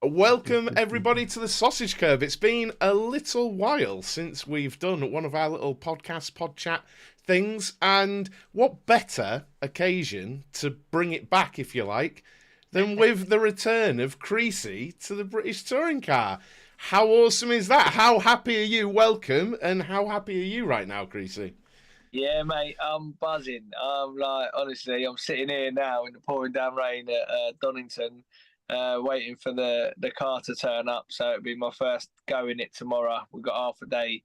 Welcome everybody to the Sausage Curb. It's been a little while since we've done one of our little pod chat things, and what better occasion to bring it back, if you like, than with the return of Creesy to the British touring car. How awesome is that? How happy are you? Welcome, and how happy are you right now, Creesy? Yeah, mate, I'm buzzing. I'm like, honestly, I'm sitting here now in the pouring down rain at Donington, waiting for the car to turn up. So it'll be my first go in it tomorrow. We've got half a day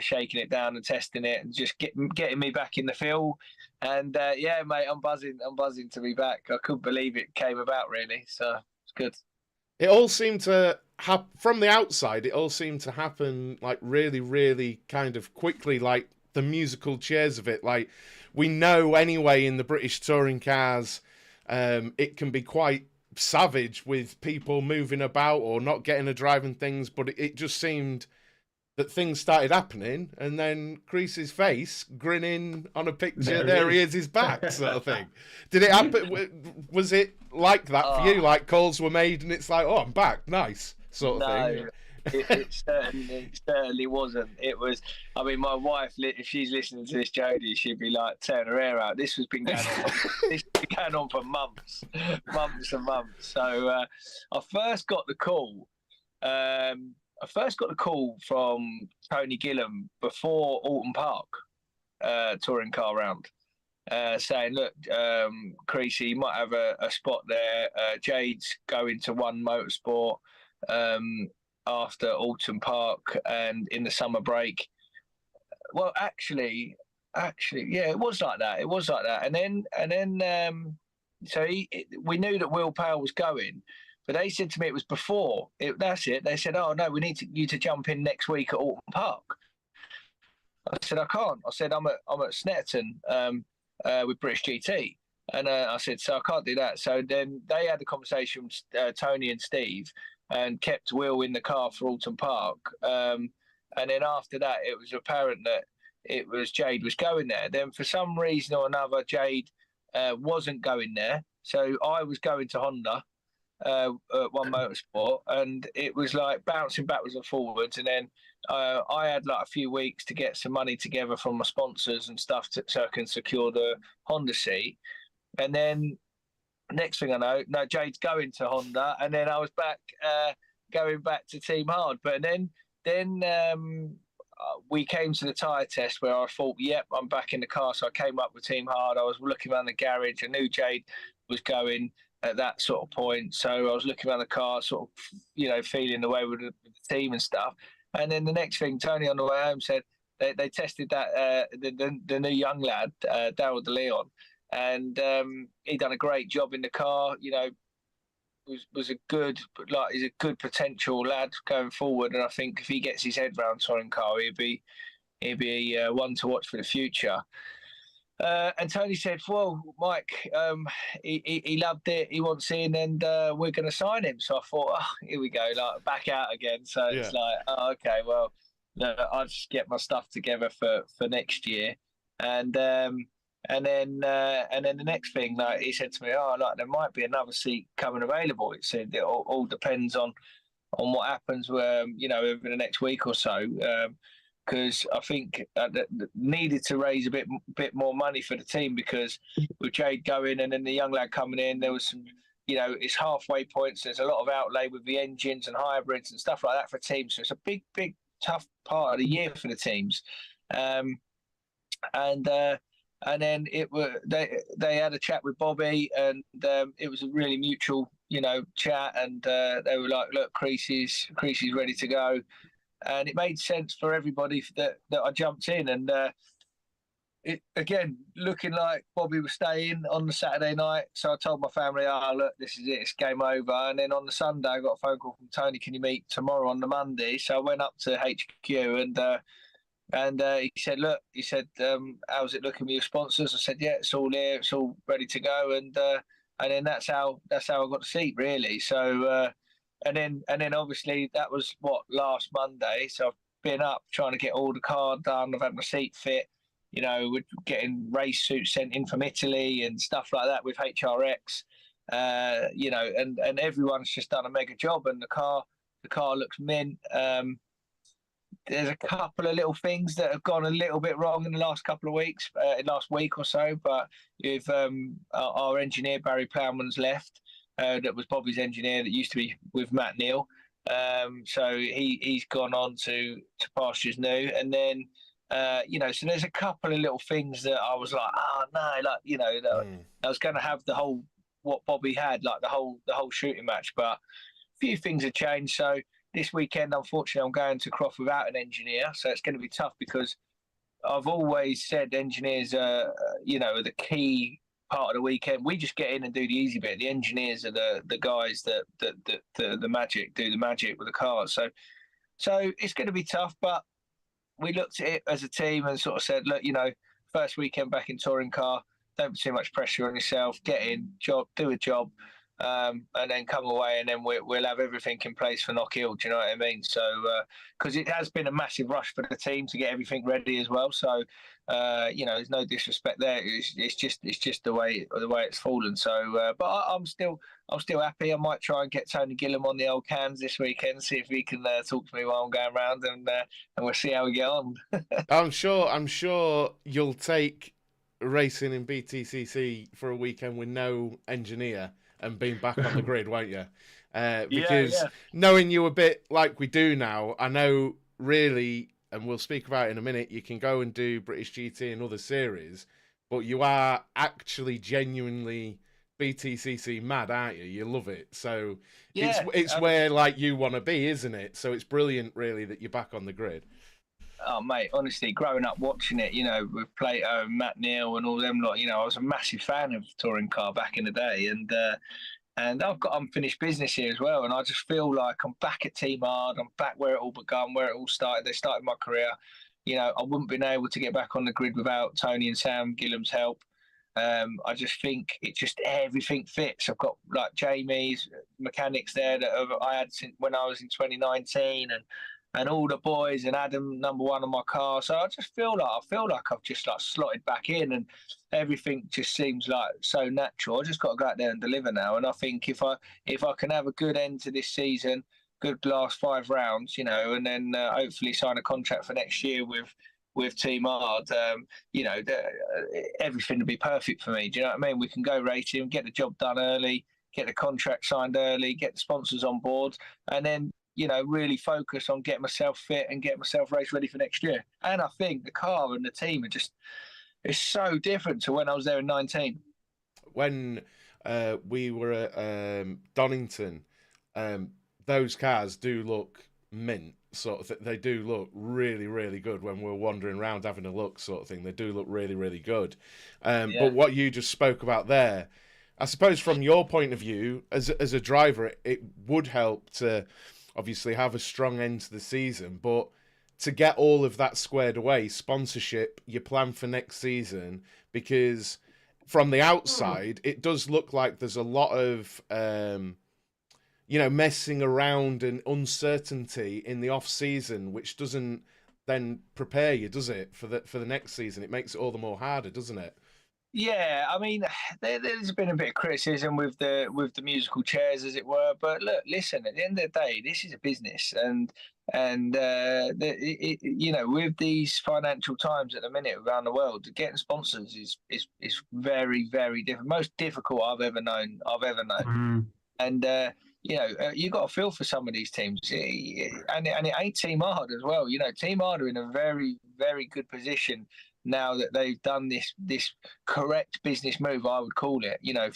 shaking it down and testing it and just getting me back in the field. And yeah, mate, I'm buzzing. I'm buzzing to be back. I couldn't believe it came about, really. So it's good. It all seemed to from the outside. It all seemed to happen like really, really kind of quickly, like the musical chairs of it. Like we know anyway in the British touring cars, it can be quite savage with people moving about or not getting a drive and things. But it just seemed that things started happening, and then Creasy's face grinning on a picture. There he is, his back, sort of thing. Did it happen? Was it like that for you? Oh, Like calls were made, and it's like, oh, I'm back, nice, sort of thing. no, it certainly wasn't. It was. I mean, my wife, if she's listening to this, Jodie, she'd be like, tearing her hair out. This has been going on. This has been going on for months, months and months. So I first got the call. I first got the call from Tony Gillam before Alton Park touring car round, saying, "Look, Creasy, you might have a spot there. Jade's going to One Motorsport after Alton Park and in the summer break." Well, actually, yeah, it was like that. It was like that, and then so we knew that Will Powell was going. But they said to me it was before. That's it. They said, "Oh no, we need you to jump in next week at Alton Park." I said, "I can't." I said, "I'm at Snetterton with British GT," and I said, "So I can't do that." So then they had a conversation with Tony and Steve, and kept Will in the car for Alton Park. And then after that, it was apparent that it was Jade was going there. Then for some reason or another, Jade wasn't going there. So I was going to Honda at One Motorsport, and it was like bouncing backwards and forwards. And then I had like a few weeks to get some money together from my sponsors and stuff so I can secure the Honda seat. And then next thing I know, no, Jade's going to Honda, and then I was back going back to Team Hard. But then we came to the tyre test where I thought, yep, I'm back in the car. So I came up with Team Hard. I was looking around the garage. I knew Jade was going at that sort of point. So I was looking around the car, sort of, feeling the way with the team and stuff. And then the next thing, Tony on the way home said they tested that the new young lad, Daryl De Leon, and he done a great job in the car. Was a good, like, he's a good potential lad going forward. And I think if he gets his head round touring car, he'd be one to watch for the future. And Tony said, "Well, Mike, he loved it. He wants in, and we're going to sign him." So I thought, oh, here we go, like back out again. So Yeah. it's like, oh, okay, well, no, I'll just get my stuff together for next year, and and then the next thing, like he said to me, "Oh, like there might be another seat coming available." It said it all depends on what happens, over the next week or so. Because I think that needed to raise a bit more money for the team, because with Jade going and then the young lad coming in, there was some, it's halfway points. There's a lot of outlay with the engines and hybrids and stuff like that for teams. So it's a big, tough part of the year for the teams. Um, and and then they had a chat with Bobby, and it was a really mutual, chat. And they were like, "Look, Creasy's ready to go." And it made sense for everybody that I jumped in. And it again looking like Bobby was staying on the Saturday night. So I told my family, "Oh, look, this is it, it's game over." And then on the Sunday, I got a phone call from Tony, "Can you meet tomorrow on the Monday?" So I went up to HQ, and he said, "Look," he said, "how's it looking with your sponsors?" I said, "Yeah, it's all here, it's all ready to go." And then that's how I got the seat, really. So and then obviously that was last Monday. So I've been up trying to get all the car done. I've had my seat fit. We're getting race suits sent in from Italy and stuff like that with HRX. You know, and everyone's just done a mega job, and the car looks mint. There's a couple of little things that have gone a little bit wrong in the last couple of weeks, last week or so. But if our engineer Barry Plowman's left, that was Bobby's engineer that used to be with Matt Neal. So he's gone on to pastures new, and then you know, so there's a couple of little things that I was like, oh no, like, you know, I was going to have the whole what Bobby had, like the whole shooting match, but a few things have changed. So this weekend, unfortunately, I'm going to Croft without an engineer, so it's going to be tough because I've always said engineers are, you know, the key part of the weekend. We just get in and do the easy bit. The engineers are the guys that the magic do the magic with the cars. So it's going to be tough, but we looked at it as a team and sort of said, look, you know, first weekend back in touring car, don't put too much pressure on yourself. Get in, do a job. And then come away, and then we'll have everything in place for Knockhill. Do you know what I mean? So, because it has been a massive rush for the team to get everything ready as well. So, you know, there's no disrespect there. It's just the way it's fallen. So, but I'm still happy. I might try and get Tony Gillam on the old cans this weekend, see if he can talk to me while I'm going around, and we'll see how we get on. I'm sure you'll take racing in BTCC for a weekend with no engineer and being back on the grid, won't you? Because knowing you a bit like we do now, I know really, and we'll speak about it in a minute, you can go and do British GT and other series, but you are actually genuinely BTCC mad, aren't you? You love it. So it's where like you want to be, isn't it? So it's brilliant, really, that you're back on the grid. Oh, mate, honestly, growing up watching it, you know, with Plato, Matt Neal and all them lot, you know, I was a massive fan of touring car back in the day. And I've got unfinished business here as well. And I just feel like I'm back at Team Hard. I'm back where it all begun, where it all started. They started my career. You know, I wouldn't been able to get back on the grid without Tony and Sam Gillam's help. I just think everything fits. I've got like Jamie's mechanics there that I had since when I was in 2019, and all the boys, and Adam number one on my car. So I just feel like I've just like slotted back in, and everything just seems like so natural. I just got to go out there and deliver now. And I think if I can have a good end to this season, good last 5 rounds, you know, and then hopefully sign a contract for next year with Team Hard, you know, everything will be perfect for me. Do you know what I mean? We can go racing, get the job done early, get the contract signed early, get the sponsors on board, and then, you know, really focus on getting myself fit and getting myself race ready for next year. And I think the car and the team it's so different to when I was there in 19. When we were at Donington, those cars do look mint, sort of. They do look really, really good when we're wandering around having a look, sort of thing. They do look really, really good. But what you just spoke about there, I suppose from your point of view, as a driver, it would help to obviously have a strong end to the season, but to get all of that squared away, sponsorship, your plan for next season, because from the outside, it does look like there's a lot of, you know, messing around and uncertainty in the off season, which doesn't then prepare you, does it, for the next season? It makes it all the more harder, doesn't it? Yeah, I mean, there's been a bit of criticism with the musical chairs, as it were. But look, listen, at the end of the day, this is a business, and you know, with these financial times at the minute around the world, getting sponsors is very, very difficult, most difficult I've ever known. And you know, you got to feel for some of these teams, and it ain't Team Hard as well. You know, Team Hard are in a very, very good position now that they've done this correct business move, I would call it. You know,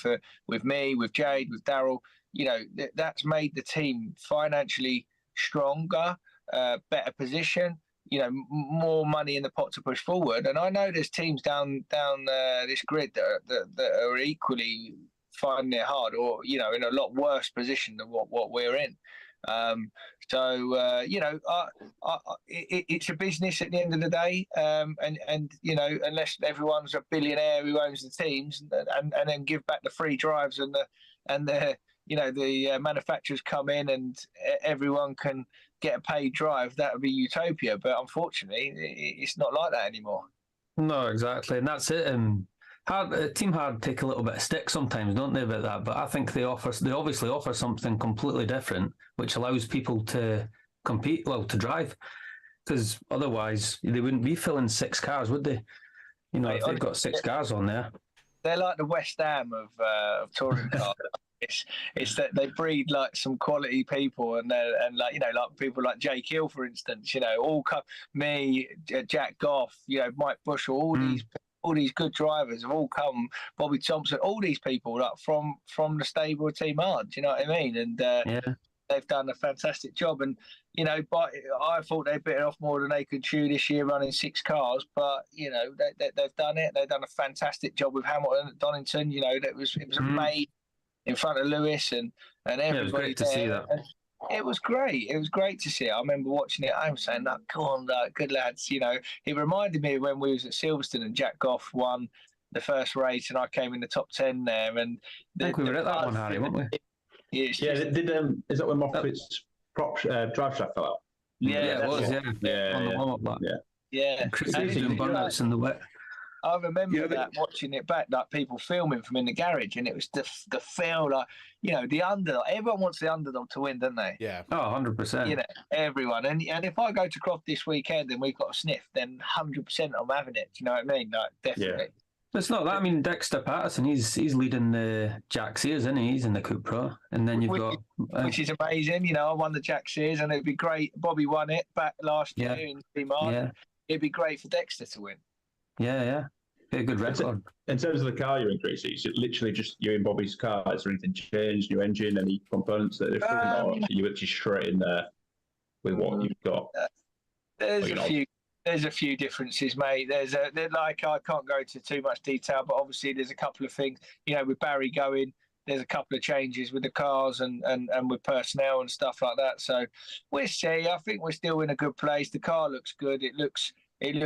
with me, with Jade, with Daryl, you know, that's made the team financially stronger, better position. You know, more money in the pot to push forward. And I know there's teams down this grid that are equally finding it hard, or, you know, in a lot worse position than what we're in. So you know, it's a business at the end of the day, and you know, unless everyone's a billionaire who owns the teams, and then give back the free drives and the you know, the manufacturers come in and everyone can get a paid drive, that would be utopia. But unfortunately, it's not like that anymore. No, exactly, and that's it. And Team Hard take a little bit of stick sometimes, don't they, about that? But I think they obviously offer something completely different, which allows people to compete, well, to drive, because otherwise they wouldn't be filling 6 cars, would they? You know, if they've got 6 cars on there. They're like the West Ham of touring cars. It's that they breed like some quality people, and like, you know, like people like Jake Hill, for instance. You know, all me, Jack Goff, you know, Mike Bushell, all these good drivers have all come. Bobby Thompson, all these people like from the stable of Team Hard. Do you know what I mean? And they've done a fantastic job. And you know, but I thought they bit off more than they could chew this year, running 6 cars. But you know, they've done it. They've done a fantastic job with Hamilton at Donington. You know, it was amazing in front of Lewis and everybody. It was great to see that. It was great. It was great to see it. I remember watching it at home saying, "No, come on, good lads." You know, it reminded me of when we was at Silverstone and Jack Goff won the first race and I came in the top 10 there. And I think we were at that one, Harry, weren't we? Is that when Moffat's drive shaft fell out? Yeah, it was. Yeah. On the warm-up lap. Yeah. Creesy doing burnouts in the wet. I remember that, watching it back, like people filming from in the garage, and it was the feel like, you know, the underdog. Everyone wants the underdog to win, don't they? Yeah. Oh, 100%. You know, everyone. And if I go to Croft this weekend and we've got a sniff, then 100% I'm having it. Do you know what I mean? Like, definitely. Yeah. It's not that. I mean, Dexter Patterson, he's leading the Jack Sears, isn't he? He's in the Cupra. And then you've got... Which is amazing. You know, I won the Jack Sears, and it'd be great. Bobby won it back last year in Team Hard. Yeah. It'd be great for Dexter to win. Yeah. A good record. In terms of the car you're in, Creesy, is it literally just you in Bobby's car? Is there anything changed? New engine? Any components that are different? Or are you actually straight in there with what you've got? There's a few differences, mate. I can't go into too much detail, but obviously there's a couple of things. You know, with Barry going, there's a couple of changes with the cars and with personnel and stuff like that. So we'll see. I think we're still in a good place. The car looks good. It looks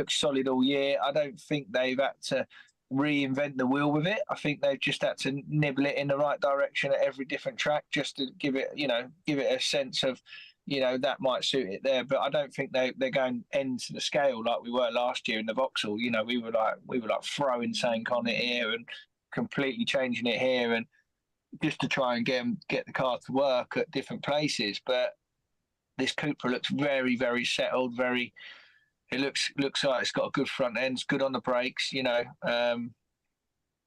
solid all year. I don't think they've had to reinvent the wheel with it. I think they've just had to nibble it in the right direction at every different track, just to give it a sense of, you know, that might suit it there. But I don't think they're going end to the scale like we were last year in the Vauxhall. You know, we were like throwing Sank on it here and completely changing it here, and just to try and get the car to work at different places. But this Cupra looks very, very settled, very. It looks like it's got a good front end, it's good on the brakes, you know,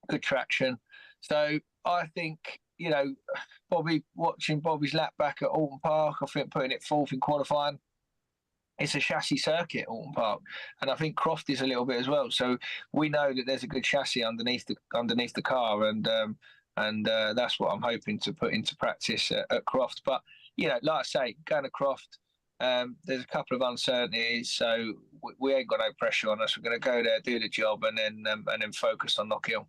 good traction. So I think, you know, watching Bobby's lap back at Alton Park, I think putting it 4th in qualifying, it's a chassis circuit, Alton Park, and I think Croft is a little bit as well. So we know that there's a good chassis underneath the car, and that's what I'm hoping to put into practice at Croft. But you know, like I say, going to Croft. There's a couple of uncertainties, so we ain't got no pressure on us. We're going to go there, do the job, and then focus on Knockhill.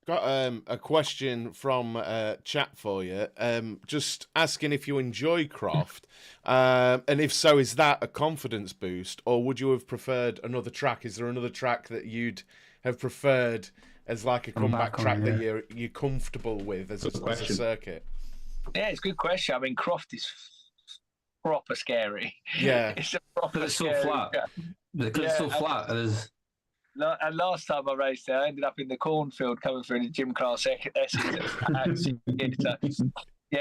Got a question from chat for you. Just asking if you enjoy Croft, and if so, is that a confidence boost, or would you have preferred another track? Is there another track that you'd have preferred as like a comeback track that you're comfortable with as a circuit? Yeah, it's a good question. I mean, Croft is proper scary. Yeah, it's a proper. It's so flat. It's so flat. And last time I raced there, I ended up in the cornfield coming through the gym class yeah,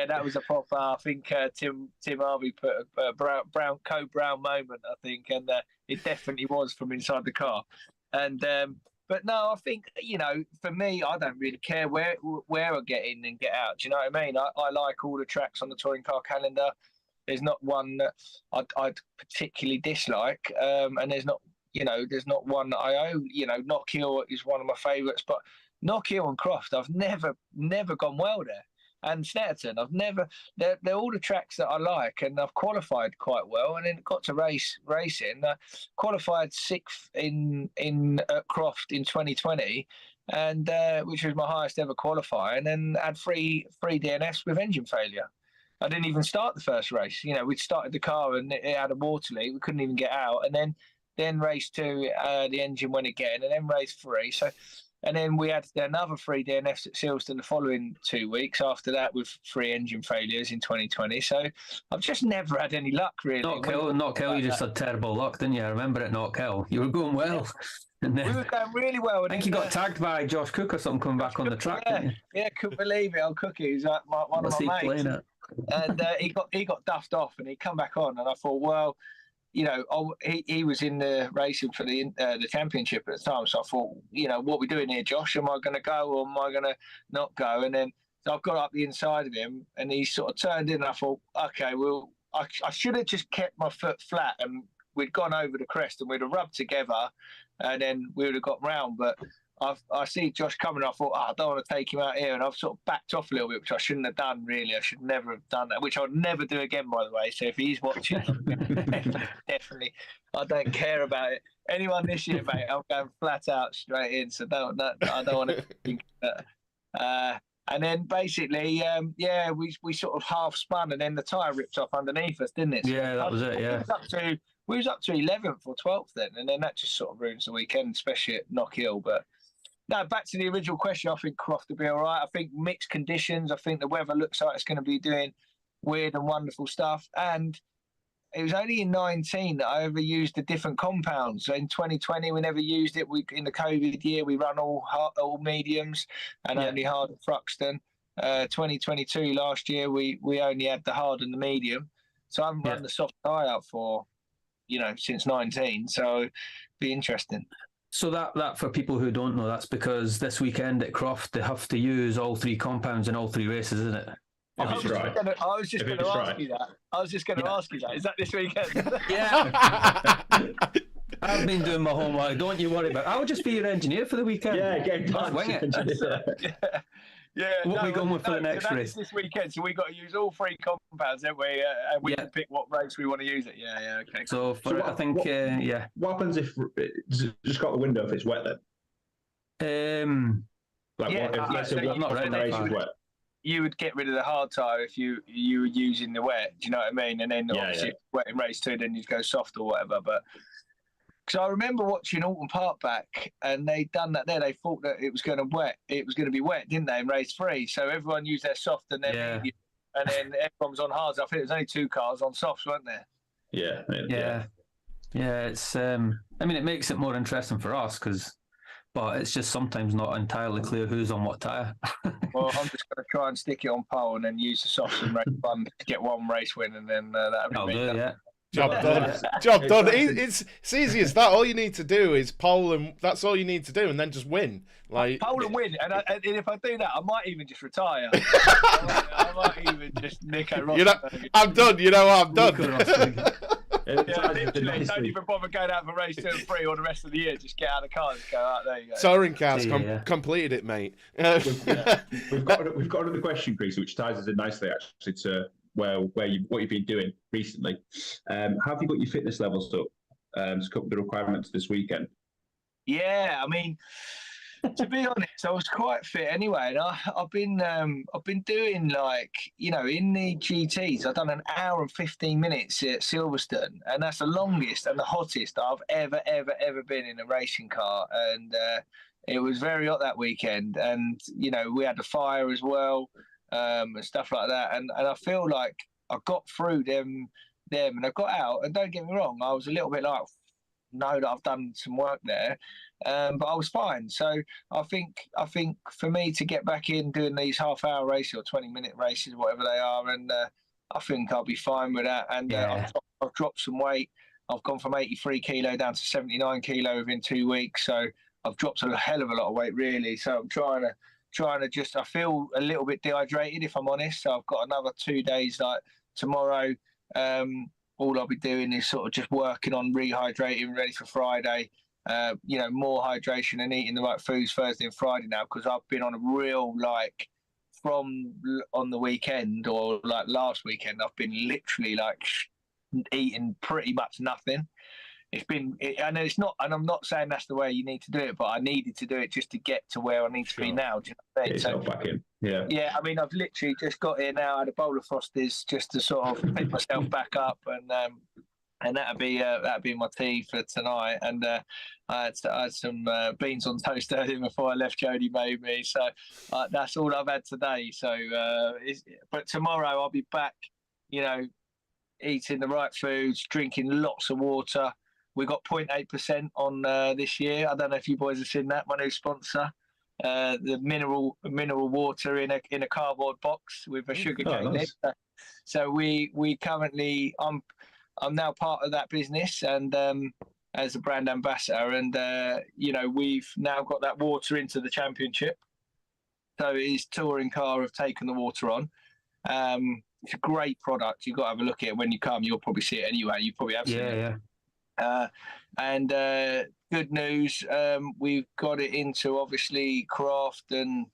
that was a proper. I think Tim Harvey put a brown moment. I think, and it definitely was from inside the car. And but no, I think, you know, for me, I don't really care where I get in and get out. Do you know what I mean? I like all the tracks on the touring car calendar. There's not one that I'd particularly dislike, and there's not one that I own. You know, Knockhill is one of my favourites, but Knockhill and Croft, I've never gone well there. And Snetterton, they're all the tracks that I like, and I've qualified quite well, and then got to racing. Qualified 6th in Croft in 2020, and which was my highest ever qualifying, and had three DNFs with engine failure. I didn't even start the first race. You know, we'd started the car and it had a water leak. We couldn't even get out. And then race 2, the engine went again, and then race 3. So, and then we had another 3 DNFs at Silverstone the following 2 weeks after that, with 3 engine failures in 2020. So I've just never had any luck, really. Knockhill, you just had terrible luck, didn't you? I remember at Knockhill. You were going well. And we then, were going really well. I And think then, you got tagged by Josh Cook or something coming back on the track, yeah, didn't you? yeah, couldn't believe it. Old Cookie, he's like one What's of he my mates. playing at? And he got duffed off, and he come back on, and I thought, well, you know, he was in the racing for the championship at the time, so I thought, you know, what are we doing here, Josh? Am I going to go or am I going to not go? And then so I got up the inside of him, and he sort of turned in, and I thought, okay, well, I should have just kept my foot flat, and we'd gone over the crest, and we'd have rubbed together, and then we would have got round, but I see Josh coming. I thought, I don't want to take him out here, and I've sort of backed off a little bit, which I shouldn't have done. Really, I should never have done that, which I'll never do again, by the way. So if he's watching, definitely, I don't care about it. Anyone this year, mate, I'm going flat out straight in. So I don't want to think that. And then basically, we sort of half spun, and then the tyre ripped off underneath us, didn't it? So Yeah, that was it. Yeah. We was up to 11th or 12th then, and then that just sort of ruins the weekend, especially at Knock Hill. But no, back to the original question. I think Croft will be all right. I think mixed conditions. I think the weather looks like it's going to be doing weird and wonderful stuff. And it was only in 19 that I ever used the different compounds. So in 2020, we never used it. In the COVID year, we run all mediums and only hard at Thruxton. 2022 last year, we only had the hard and the medium. So I haven't run the soft tyre for, since 19. So be interesting. So that for people who don't know, that's because this weekend at Croft they have to use all three compounds in all three races, isn't it? I was just going to ask you that. Is that this weekend? Yeah. I've been doing my homework. Don't you worry about it. I'll just be your engineer for the weekend. Yeah, get I'll wing it. Yeah. What are we going with for the next race? This weekend, so we got to use all three compounds, don't we? And we can pick what race we want to use it. Yeah, okay. So I think, What happens if just got the window if it's wet then? I'm not ready that far. Wet. You would get rid of the hard tyre if you were using the wet. Do you know what I mean? And then obviously wet in race 2, then you'd go soft or whatever. But because I remember watching Alton Park back, and they'd done that there. They thought that it was going to wet. It was going to be wet, didn't they? In race 3, so everyone used their soft and their medium, and then everyone was on hards. I think there was only 2 cars on softs, weren't there? Yeah. It's it makes it more interesting for us but it's just sometimes not entirely clear who's on what tyre. Well, I'm just going to try and stick it on pole and then use the softs in race 1 to get one race win, and then that'll be me. Job done. Job done. It's easy as that. All you need to do is pole, and that's all you need to do, and then just win. Like pole and win. And if I do that, I might even just retire. I might even just nick a Rosberg. I'm done. I'm done. Literally, don't even bother going out for race 2 and 3 or the rest of the year. Just get out of the car and go, there you go. Touring cars completed it, mate. We've got another question, Creesy, which ties us in nicely actually to what you've been doing recently. How have you got your fitness levels up to cover the requirements this weekend? Yeah, I mean, to be honest, I was quite fit anyway, and I've been doing in the GTs. I've done an hour and 15 minutes at Silverstone, and that's the longest and the hottest I've ever been in a racing car. And it was very hot that weekend, and we had the fire as well. And stuff like that, and I feel like I got through them, and I got out. And don't get me wrong, I was a little bit like, know that I've done some work there, but I was fine. So I think for me to get back in doing these half-hour races or 20-minute races, whatever they are, and I think I'll be fine with that. And I've dropped some weight. I've gone from 83 kilo down to 79 kilo within 2 weeks. So I've dropped a hell of a lot of weight, really. So I'm trying to I feel a little bit dehydrated, if I'm honest. So I've got another 2 days, like tomorrow. All I'll be doing is sort of just working on rehydrating, ready for Friday. More hydration and eating the right foods Thursday and Friday now, because I've been on a real, from on the weekend or last weekend, I've been literally eating pretty much nothing. And it's not, and I'm not saying that's the way you need to do it, but I needed to do it just to get to where I need to be now. Do you know what I mean? So back in. Yeah. I mean, I've literally just got here now. I had a bowl of Frosties just to sort of pick myself back up, and that'd be my tea for tonight. And I had some beans on toast earlier before I left. Jodie made me, so that's all I've had today. So, but tomorrow I'll be back. Eating the right foods, drinking lots of water. we got 0.8% on this year. I don't know if you boys have seen that. My new sponsor, the mineral water in a cardboard box with a sugarcane nice. lid. So we currently, I'm now part of that business, and as a brand ambassador, and we've now got that water into the championship. So his touring car have taken the water on. It's a great product. You've got to have a look at it when you come. You'll probably see it anyway. You probably have seen it. And good news, we've got it into obviously Craft and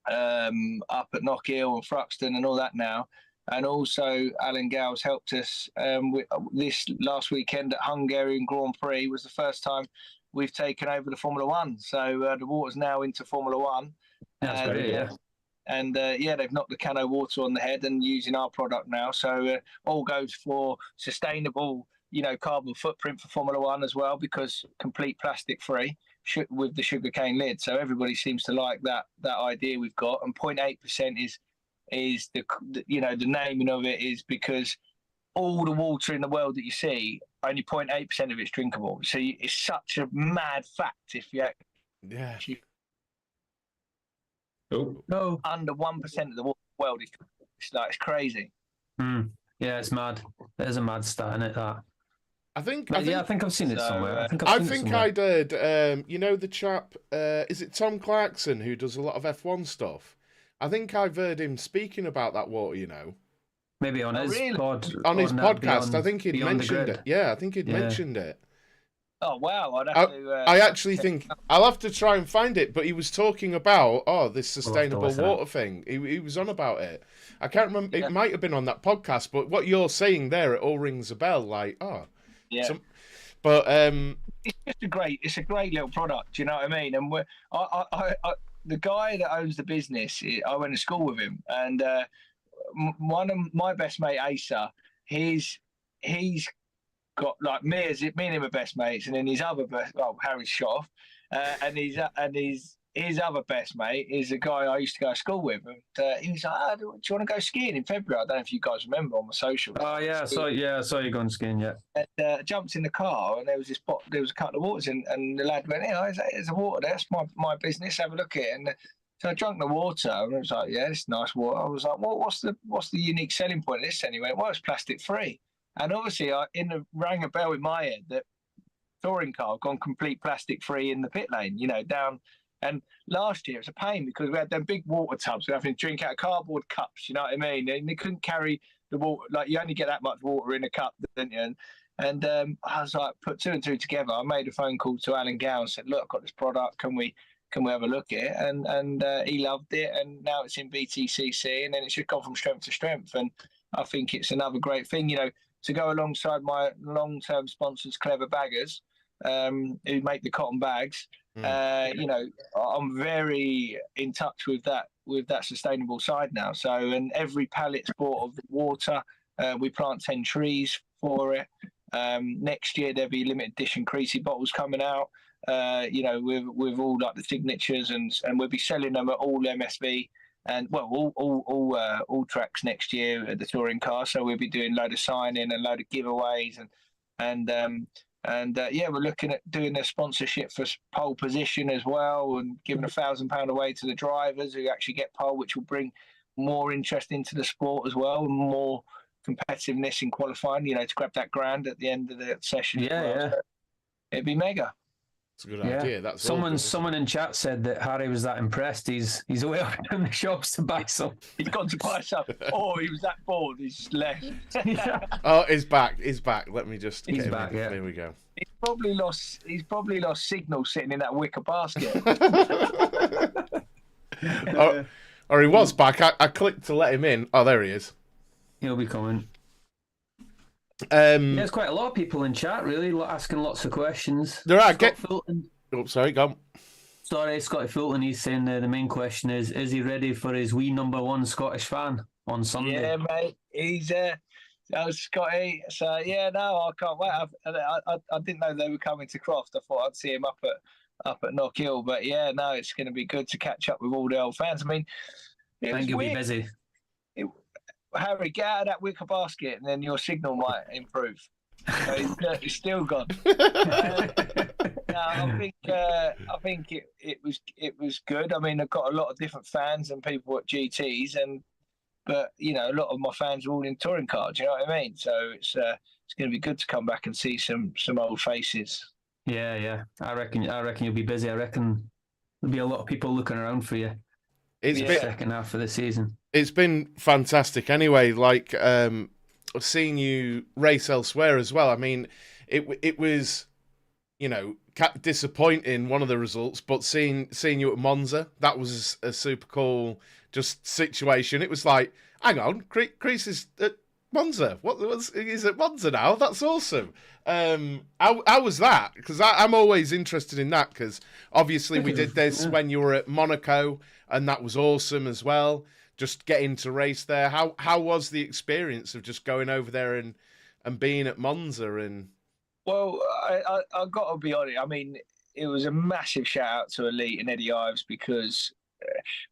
up at Knockhill and Thruxton and all that now. And also Alan Gow's helped us with this last weekend at Hungarian Grand Prix was the first time we've taken over the Formula One. So the water's now into Formula One. That's great, yeah. And they've knocked the Cano water on the head and using our product now. So all goes for sustainable, carbon footprint for Formula One as well, because complete plastic free with the sugarcane lid. So everybody seems to like that idea we've got. And 0.8% is the naming of it is because all the water in the world that you see, only 0.8% of it's drinkable. So it's such a mad fact if you actually No. under 1% of the world, it's crazy. Yeah, it's mad. There's a mad stat in it. That I think I've seen it somewhere. I think I did. The chap, is it Tom Clarkson, who does a lot of F1 stuff? I think I've heard him speaking about that water. Maybe on his podcast. I think he'd mentioned it. Yeah, I think he'd mentioned it. Oh wow! I actually think I'll have to try and find it. But he was talking about this sustainable water thing. He was on about it. I can't remember. It might have been on that podcast. But what you're saying there, it all rings a bell. It's just a great little product. Do you know what I mean? And the guy that owns the business, I went to school with him, and one of my best mate Asa, he's got me and him are best mates, and then his other Harry Schoff, and his other best mate is a guy I used to go to school with, and he was like, "Do you want to go skiing in February?" I don't know if you guys remember on the social. Oh yeah, I saw you going skiing. Yeah, and jumped in the car, and there was a couple of waters, and the lad went, there's a water there. That's my business. Have a look at it. And so I drank the water, and I was like, "Yeah, it's nice water." I was like, "Well, what's the unique selling point of this?" And he went, "Well, it's plastic free." And obviously, rang a bell in my head that touring car gone complete plastic free in the pit lane, down. And last year it was a pain because we had them big water tubs. We were having to drink out of cardboard cups, you know what I mean? And they couldn't carry the water. Like, you only get that much water in a cup, don't you? And I was like, put two and two together. I made a phone call to Alan Gow and said, "Look, I've got this product. Can we have a look at it?" And he loved it. And now it's in BTCC, and then it's just gone from strength to strength. And I think it's another great thing, to go alongside my long-term sponsors, Clever Baggers, who make the cotton bags. I'm very in touch with that sustainable side now. So, and every pallet's bought of the water. We plant 10 trees for it. Next year there'll be limited edition Creesy bottles coming out. With all like the signatures, and we'll be selling them at all MSV. And all tracks next year at the touring car. So we'll be doing a load of signing and a load of giveaways, and we're looking at doing a sponsorship for pole position as well, and giving £1,000 away to the drivers who actually get pole, which will bring more interest into the sport as well, and more competitiveness in qualifying. To grab that grand at the end of the session. Yeah. So it'd be mega. It's a good idea. That's someone in chat said that Harry was that impressed. He's away in the shops to buy some. He's gone to buy some. Oh, he was that bored. He's left. Oh, he's back. He's back. Let me just. He's back. Yeah. There we go. He's probably lost signal sitting in that wicker basket. Or he was back. I clicked to let him in. Oh, there he is. He'll be coming. There's quite a lot of people in chat, really, asking lots of questions. There are. Fulton. Oh, sorry, go on. Sorry, Scotty Fulton. He's saying the main question is he ready for his wee number one Scottish fan on Sunday? Yeah, mate. He's Scotty. So yeah, no, I can't wait. I didn't know they were coming to Croft. I thought I'd see him up at Knockhill, but yeah, no, it's going to be good to catch up with all the old fans. I mean, I think you'll be busy. Harry, get out of that wicker basket, and then your signal might improve. So he's still gone. No, I think it was good. I mean, I've got a lot of different fans and people at GTs, but you know, a lot of my fans are all in touring cars. You know what I mean? So it's going to be good to come back and see some old faces. Yeah. I reckon you'll be busy. I reckon there'll be a lot of people looking around for you. It's the second half of the season. It's been fantastic. Anyway, like seeing you race elsewhere as well. I mean, it was, you know, disappointing one of the results, but seeing you at Monza, that was a super cool just situation. It was like, hang on, Crees is at Monza. He's at Monza now? That's awesome. How was that? Because I'm always interested in that, because obviously we did this when you were at Monaco, and that was awesome as well. Just getting to race there. How was the experience of just going over there and being at Monza? And well, I got to be honest. I mean, it was a massive shout out to Elite and Eddie Ives, because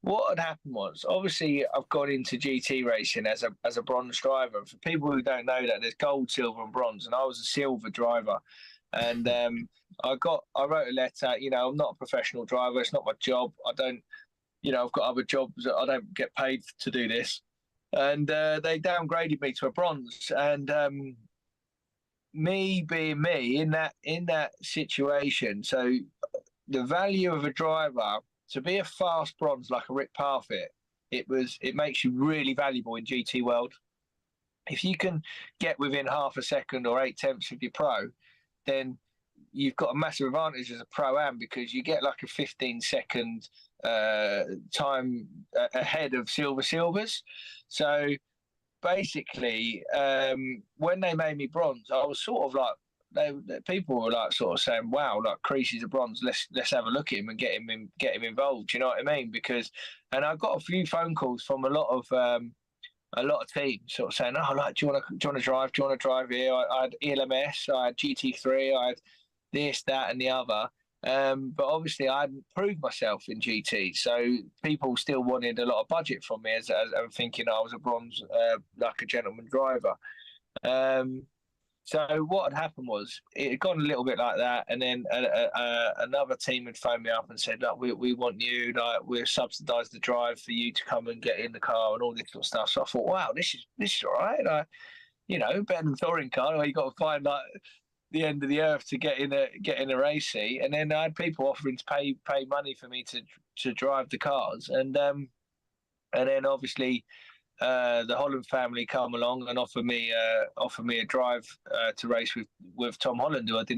what had happened was, obviously I've gone into GT racing as a bronze driver. And for people who don't know that, there's gold, silver, and bronze, and I was a silver driver. And I wrote a letter. You know, I'm not a professional driver. It's not my job. I don't. You know, I've got other jobs. I don't get paid to do this. And they downgraded me to a bronze. And me being me in that situation, so the value of a driver to be a fast bronze like a Rick Parfitt, it makes you really valuable in GT world. If you can get within half a second or 0.8 of your pro, then you've got a massive advantage as a pro-am, because you get like a 15-second time ahead of silvers. So basically, when they made me bronze, I was sort of like, people were like sort of saying, "Wow, like Creesy's a bronze. Let's have a look at him and get him involved." You know what I mean? And I got a few phone calls from a lot of teams sort of saying, "Oh, like, do you want to drive? Do you want to drive here?" I had ELMS, I had GT3, I had this, that, and the other. But obviously, I hadn't proved myself in GT, so people still wanted a lot of budget from me, as thinking I was a bronze, like a gentleman driver. So what had happened was, it had gone a little bit like that, and then another team had phoned me up and said, "Look, we want you. Like, we'll subsidise the drive for you to come and get in the car and all this sort of stuff." So I thought, wow, this is all right. Like, you know, better than touring car, where you got to find like the end of the earth to get in a race seat. And then I had people offering to pay money for me to drive the cars, and then obviously the Holland family come along and offer me a drive to race with Tom Holland, who I'd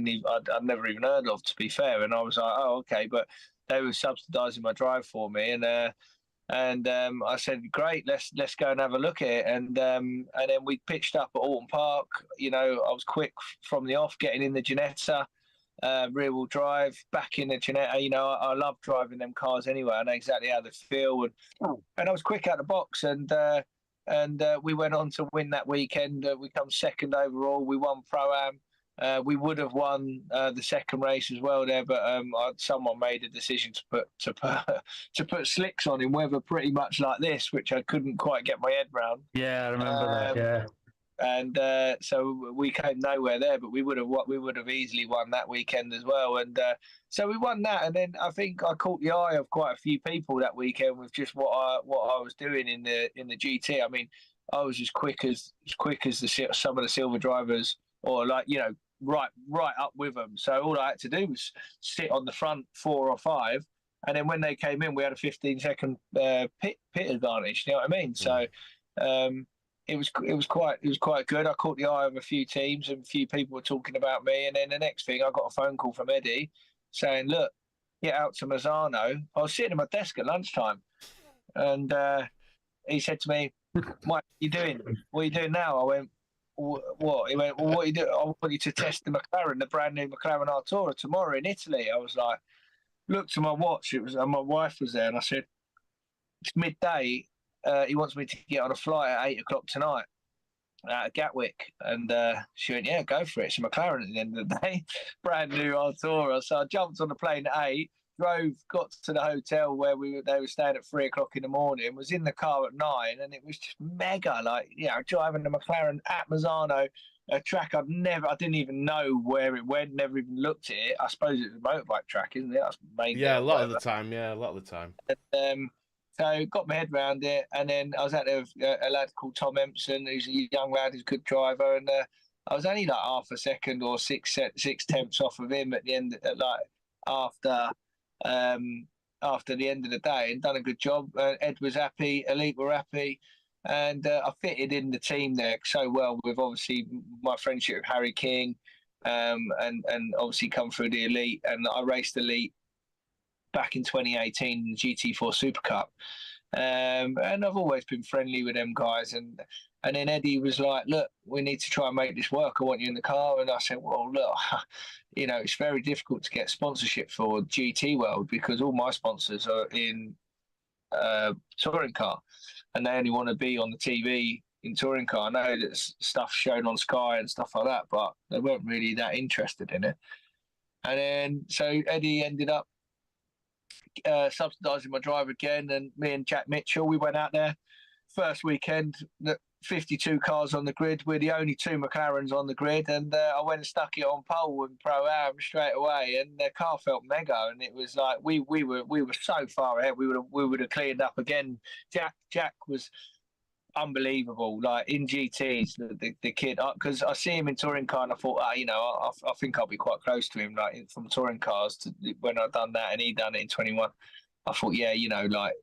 never even heard of, to be fair. And I was like, oh, okay, but they were subsidising my drive for me, and I said, great, let's go and have a look at it. And then we pitched up at Alton Park. You know, I was quick from the off, getting in the Ginetta, rear wheel drive, back in the Ginetta. You know, I love driving them cars anyway. I know exactly how they feel, and I was quick out the box. And we went on to win that weekend. We come second overall. We won Pro-Am. We would have won the second race as well there, but someone made a decision to put slicks on in weather pretty much like this, which I couldn't quite get my head round. Yeah, I remember that. Yeah, and so we came nowhere there, but we would have easily won that weekend as well. And so we won that, and then I think I caught the eye of quite a few people that weekend with just what I was doing in the GT. I mean, I was as quick as some of the silver drivers, or like, you know, right up with them. So all I had to do was sit on the front 4 or 5, and then when they came in, we had a 15-second pit advantage. You know what I mean? So it was quite good. I caught the eye of a few teams, and a few people were talking about me. And then the next thing, I got a phone call from Eddie saying, "Look, get out to Mazzano." I was sitting at my desk at lunchtime, and he said to me, "Mike, what are you doing? What are you doing now?" I went, "What?" He went, "Well, what are you doing? I want you to test the McLaren, the brand new McLaren Artura tomorrow in Italy." I was like, looked at my watch. And my wife was there, and I said, "It's midday. He wants me to get on a flight at 8 o'clock tonight out of Gatwick." And she went, "Yeah, go for it. It's a McLaren at the end of the day, brand new Artura." So I jumped on the plane at 8. Got to the hotel where they were staying at 3 o'clock in the morning, was in the car at 9, and it was just mega, like, you know, driving the McLaren at Mazzano a track I didn't even know where it went, never even looked at it. I suppose it's a motorbike track, isn't it? That's mainly Yeah, a lot of the time. Yeah, a lot of the time. And, so got my head around it, and then I was at a lad called Tom Empson, who's a young lad, who's a good driver, and I was only like half a second or six tenths off of him at the end, after the end of the day, and done a good job. Ed was happy, Elite were happy, and I fitted in the team there so well with obviously my friendship with Harry King, and obviously come through the Elite, and I raced Elite back in 2018 in the GT4 Super Cup. And I've always been friendly with them guys. And then Eddie was like, look, we need to try and make this work. I want you in the car. And I said, well, look, it's very difficult to get sponsorship for GT World because all my sponsors are in touring car, and they only want to be on the TV in touring car. I know that stuff shown on Sky and stuff like that, but they weren't really that interested in it. And then so Eddie ended up subsidising my drive again, and me and Jack Mitchell, we went out there first weekend, 52 cars on the grid. We're the only two McLarens on the grid, and I went and stuck it on pole and Pro-Am straight away, and the car felt mega, and it was like we were so far ahead. We would have cleared up again. Jack was unbelievable, like in GTs, the kid, because I see him in touring car and I thought, I think I'll be quite close to him, like from touring cars to when I've done that and he done it in 21. I thought, like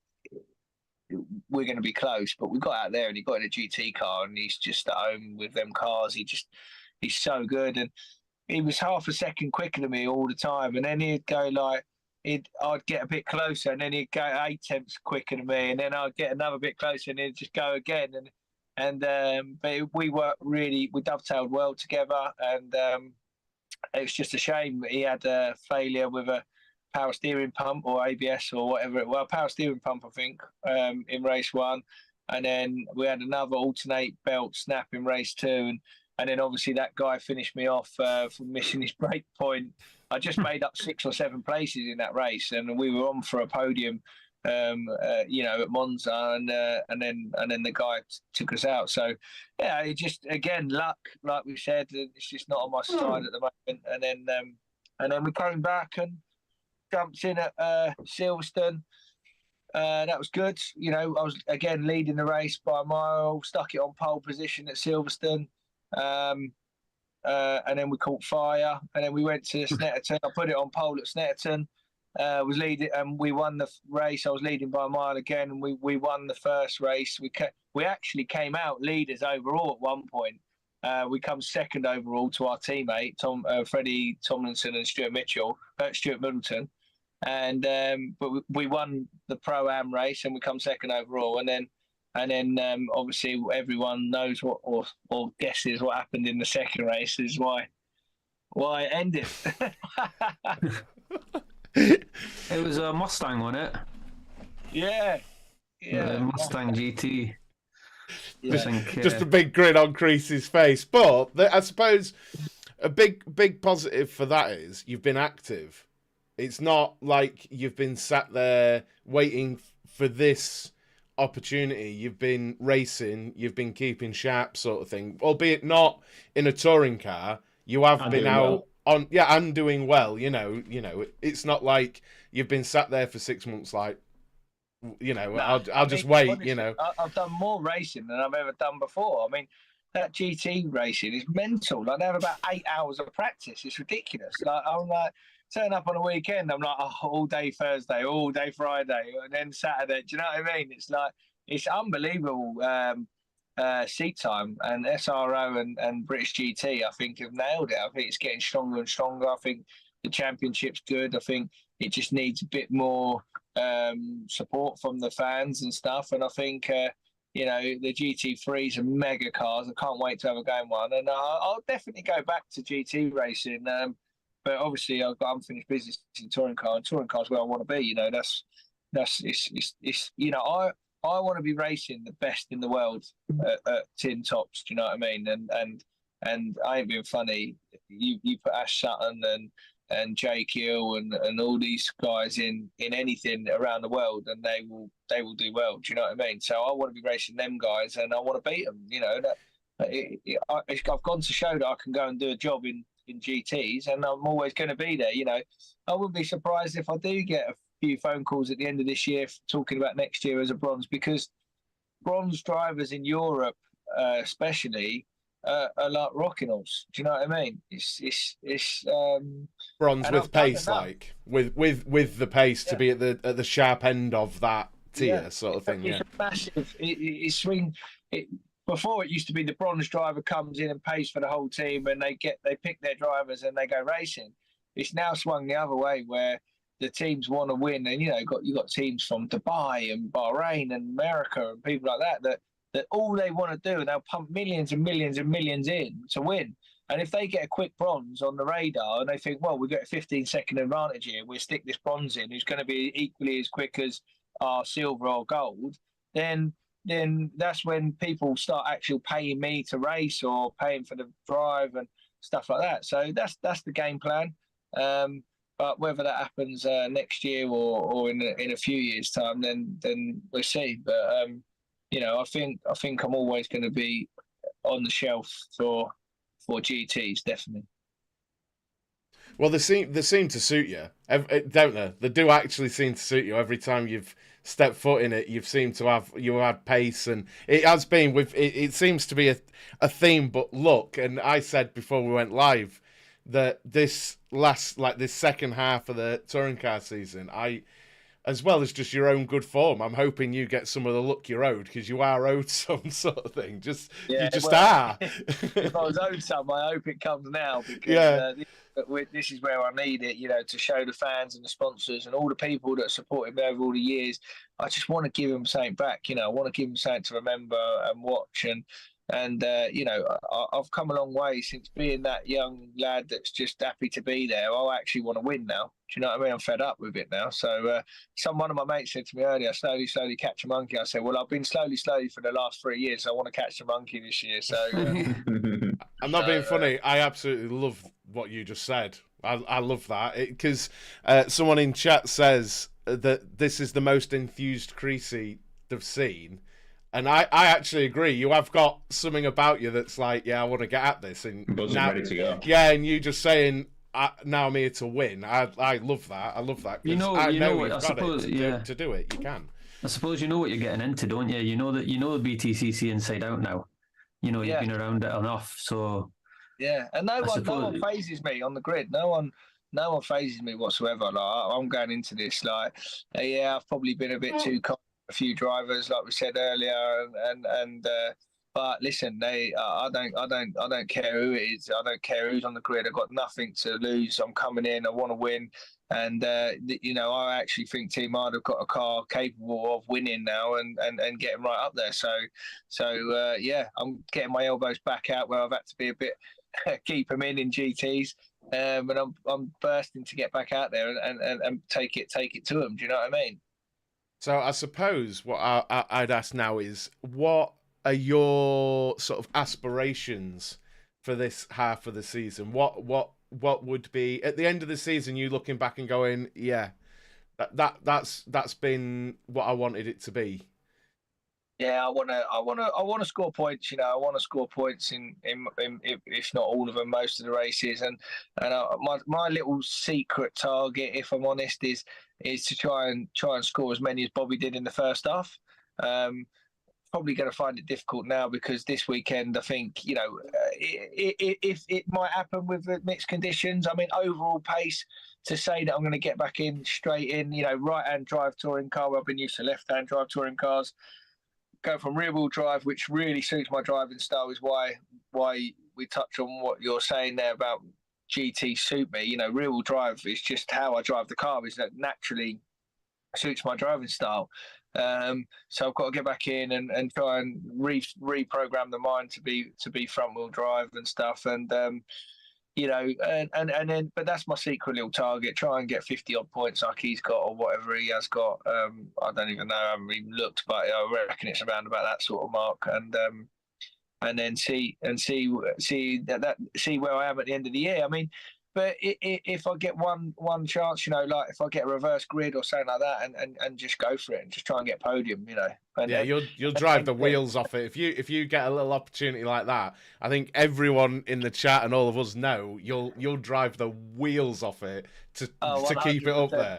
we're going to be close, but we got out there and he got in a GT car and he's just at home with them cars. He's so good, and he was half a second quicker than me all the time, and then he'd go like, I'd get a bit closer, and then he'd go 8 tenths quicker than me, and then I'd get another bit closer, and he'd just go again. But we worked we dovetailed well together, and it was just a shame he had a failure with a power steering pump or ABS or whatever. Well, power steering pump, I think, in race 1, and then we had another alternate belt snap in race 2, and then obviously that guy finished me off for missing his brake point. I just made up 6 or 7 places in that race, and we were on for a podium, at Monza, and then the guy took us out. So, yeah, it just, again, luck, like we said, it's just not on my side at the moment. And then we came back and jumped in at Silverstone. That was good. I was again leading the race by a mile, stuck it on pole position at Silverstone. And then we caught fire, and then we went to Snetterton. I put it on pole at Snetterton, was leading, and we won the race. I was leading by a mile again, and we won the first race. We actually came out leaders overall at one point. We come second overall to our teammate Freddie Tomlinson and Stuart Middleton, and but we won the Pro-Am race, and we come second overall, and then obviously everyone knows what or guesses what happened in the second race is why it ended. It was a Mustang, wasn't it? Yeah. Mustang GT. Yeah. Just a big grin on Creasy's face. But I suppose a big positive for that is you've been active. It's not like you've been sat there waiting for this opportunity. You've been racing, you've been keeping sharp, sort of thing, albeit not in a touring car. You have been out on and doing well. It's not like you've been sat there for 6 months like, I'll just wait. Honestly, I've done more racing than I've ever done before. I mean, that GT racing is mental. Like, they have about 8 hours of practice. It's ridiculous. Like, I'm like, turn up on a weekend, I'm like, all day Thursday, all day Friday, and then Saturday. Do you know what I mean? It's like, it's unbelievable seat time. And SRO and British GT, I think, have nailed it. I think it's getting stronger and stronger. I think the championship's good. I think it just needs a bit more support from the fans and stuff. And I think, the GT3s are mega cars. I can't wait to have a go in one. And I'll definitely go back to GT racing. But obviously, I've got unfinished business in touring car, and touring car's where I want to be. I want to be racing the best in the world at tin tops. Do you know what I mean? And I ain't being funny. You put Ash Sutton and Jake Hill and all these guys in anything around the world, and they will do well. Do you know what I mean? So I want to be racing them guys, and I want to beat them. I've gone to show that I can go and do a job in GTs, and I'm always going to be there. I wouldn't be surprised if I do get a few phone calls at the end of this year talking about next year as a bronze, because bronze drivers in Europe, especially, are like rocking horse. Do you know what I mean? It's bronze with pace, like with the pace to be at the sharp end of that tier sort of thing. It's a massive. It swing. Before it used to be the bronze driver comes in and pays for the whole team, and they pick their drivers and they go racing. It's now swung the other way, where the teams want to win, and you got teams from Dubai and Bahrain and America and people like that all they want to do, and they'll pump millions and millions and millions in to win. And if they get a quick bronze on the radar and they think, well, we've got a 15-second advantage here, we'll stick this bronze in, who's going to be equally as quick as our silver or gold, then that's when people start actually paying me to race or paying for the drive and stuff like that. So that's the game plan. But whether that happens next year or in a few years' time, then we'll see. But I think I'm always going to be on the shelf for GTs, definitely. Well, they seem to suit you, don't they? They do actually seem to suit you. Every time you've stepped foot in it, you've seemed to had pace, and it has been with. It seems to be a theme. But look, and I said before we went live that this second half of the touring car season, as well as just your own good form, I'm hoping you get some of the luck you're owed, because you are owed some sort of thing. You just are. If I was owed some, I hope it comes now, because this is where I need it, to show the fans and the sponsors and all the people that supported me over all the years. I just want to give them something back. I want to give them something to remember and watch. And I've come a long way since being that young lad that's just happy to be there. I actually want to win now. Do you know what I mean? I'm fed up with it now. So one of my mates said to me earlier, slowly catch a monkey. I said, well, I've been slowly for the last 3 years. So I want to catch the monkey this year. So I'm not being funny. I absolutely love what you just said. I love that, because someone in chat says that this is the most enthused Creesy they've seen. And I actually agree. You have got something about you that's like, I want to get at this. And now, ready to go. Yeah, and you just saying, now I'm here to win. I love that. I love that. I suppose, to do it. You can. I suppose you know what you're getting into, don't you? You know the BTCC inside out now. You've been around it enough, so. Yeah, and no one phases me on the grid. No one phases me whatsoever. Like, I'm going into this like, I've probably been a bit too kind. A few drivers, like we said earlier, and but listen, I don't care who it is. I don't care who's on the grid. I've got nothing to lose. I'm coming in. I want to win, and I actually think Team Hard have got a car capable of winning now and getting right up there. So I'm getting my elbows back out where I've had to be a bit keep them in GTs, and I'm bursting to get back out there and take it to them. Do you know what I mean? So I suppose what I'd ask now is, what are your sort of aspirations for this half of the season? What would be at the end of the season, you looking back and going, that's been what I wanted it to be? Yeah, I want to score points. I want to score points in if not all of them, most of the races. And my little secret target, if I'm honest, is to try and score as many as Bobby did in the first half. Probably going to find it difficult now, because this weekend I think if it might happen with the mixed conditions. I mean, overall pace, to say that I'm going to get back in straight in. Right-hand drive touring car. Well, I've been used to left-hand drive touring cars. Go from rear-wheel drive, which really suits my driving style, is why we touch on what you're saying there about GT suit me. Rear-wheel drive is just how I drive the car, is that naturally suits my driving style. So I've got to get back in and try and reprogram the mind to be front-wheel drive and stuff. And but that's my secret little target. Try and get 50 odd points like he's got, or whatever he has got. I don't even know. I haven't even looked, but I reckon it's around about that sort of mark. And then see where I am at the end of the year. I mean, if I get one chance, like if I get a reverse grid or something like that, and just go for it and just try and get podium, And, yeah, you'll drive the wheels off it if you get a little opportunity like that. I think everyone in the chat and all of us know you'll drive the wheels off it to keep it up there.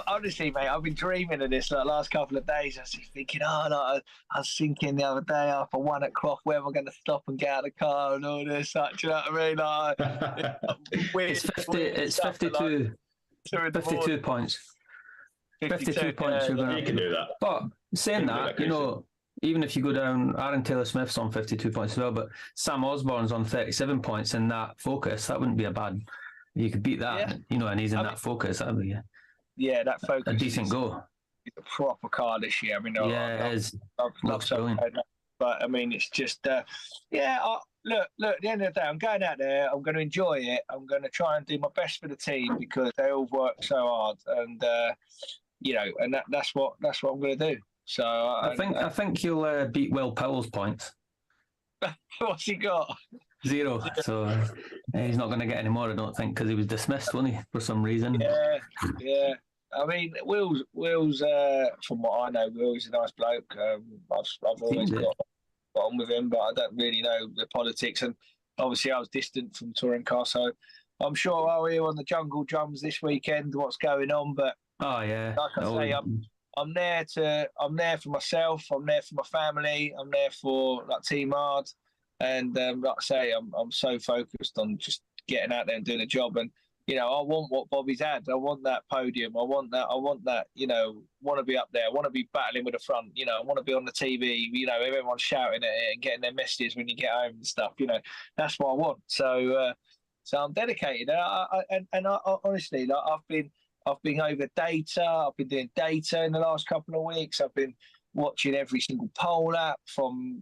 Honestly, mate, I've been dreaming of this the last couple of days. I was thinking, I was thinking the other day after one at Croft, where am I going to stop and get out of the car and all this? Do you know what I mean? It's 52 points. 52 points. You can do that. But saying that, even if you go down, Aaron Taylor-Smith's on 52 points as well, but Sam Osborne's on 37 points in that Focus. That wouldn't be a bad. You could beat that, and he's in that Focus. That would be that Focus. A decent go. It's a proper car this year. I mean, it is. Looks brilliant. But I mean, it's just, look. At the end of the day, I'm going out there. I'm going to enjoy it. I'm going to try and do my best for the team because they all work so hard, and and that's what I'm going to do. So I think you'll beat Will Powell's points. What's he got? 0. So he's not going to get any more, I don't think, because he was dismissed, wasn't he, for some reason? Yeah. I mean, Will's from what I know, Will's a nice bloke. I've always got on with him, but I don't really know the politics. And obviously, I was distant from touring car, so I'm sure I'll hear on the jungle drums this weekend what's going on. But like I say, I'm there for myself. I'm there for my family. I'm there for Team Hard. And like I say, I'm so focused on just getting out there and doing a job. And I want what Bobby's had. I want that podium. I want that. Want to be up there. I want to be battling with the front. I want to be on the TV. Everyone's shouting at it and getting their messages when you get home and stuff. That's what I want. So I'm dedicated. And I honestly, I've been over data. I've been doing data in the last couple of weeks. I've been watching every single pole app from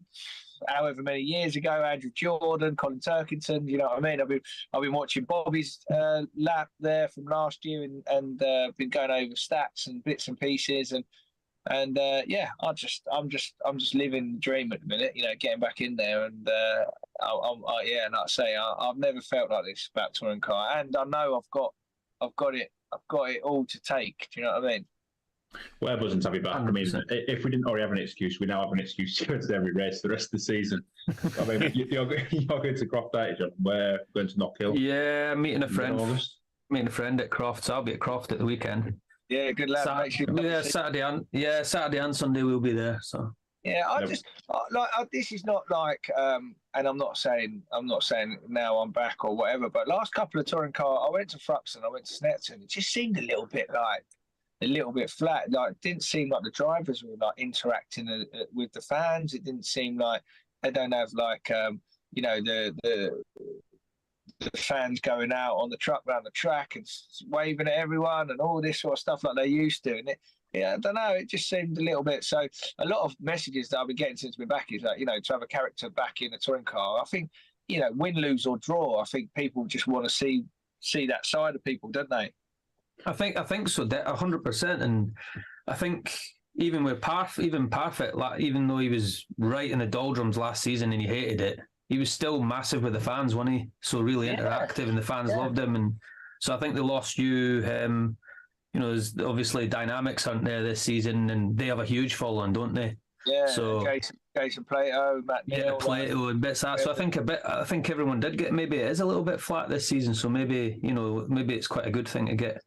however many years ago, Andrew Jordan, Colin Turkington, you know what I mean? I've been watching Bobby's lap there from last year and been going over stats and bits and pieces and I'm just living the dream at the minute, getting back in there and like I say, I've never felt like this about touring car, and I know I've got it all to take. Do you know what I mean? We're buzzing to have you back. 100%. I mean, if we didn't already have an excuse, we now have an excuse to go to every race the rest of the season. I mean, you're going to Croft, aren't you, John? We're going to Knock Hill. Yeah, meeting a friend at Croft, so I'll be at Croft at the weekend. Yeah, good lad. Saturday and Sunday we'll be there. So yeah, this is not like, and I'm not saying now I'm back or whatever, but last couple of touring car, I went to Thruxton, I went to Snetterton. It just seemed a little bit flat. Like, it didn't seem like the drivers were interacting with the fans. It didn't seem like they don't have the fans going out on the truck around the track and waving at everyone and all this sort of stuff like they used to. And I don't know. It just seemed a little bit. So a lot of messages that I've been getting since I've been back is that to have a character back in a touring car. I think win, lose or draw. I think people just want to see that side of people, don't they? I think so, 100%, and I think even with Parfit, even though he was right in the doldrums last season and he hated it, he was still massive with the fans, wasn't he? So really interactive, and the fans loved him, and so I think they lost you. There's obviously dynamics aren't there this season, and they have a huge following, don't they? Yeah. So Jason Plato, Matt Neal, Plato and bits of that. So I think everyone did get. Maybe it is a little bit flat this season. So maybe it's quite a good thing to get.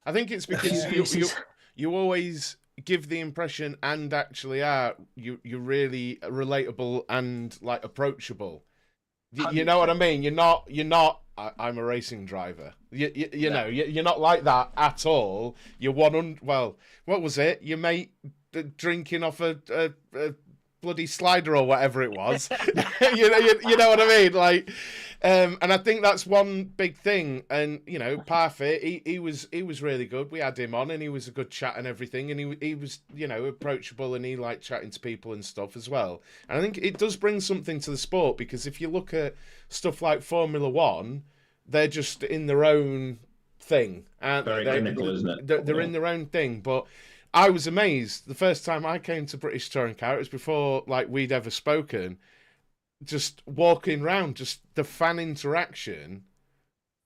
I think it's because you always give the impression, and actually are, you're really relatable and approachable. You know what I mean? You're not. I'm a racing driver. You know, you're not like that at all. You're 100. Well, what was it? Your mate drinking off a bloody slider or whatever it was. you know what I mean? And I think that's one big thing. And Parfit, he was really good. We had him on, and he was a good chat and everything. And he was approachable, and he liked chatting to people and stuff as well. And I think it does bring something to the sport, because if you look at stuff like Formula One, they're just in their own thing. Very clinical, isn't it? They're in their own thing, but. I was amazed the first time I came to British Touring Car. It was before we'd ever spoken. Just walking around, just the fan interaction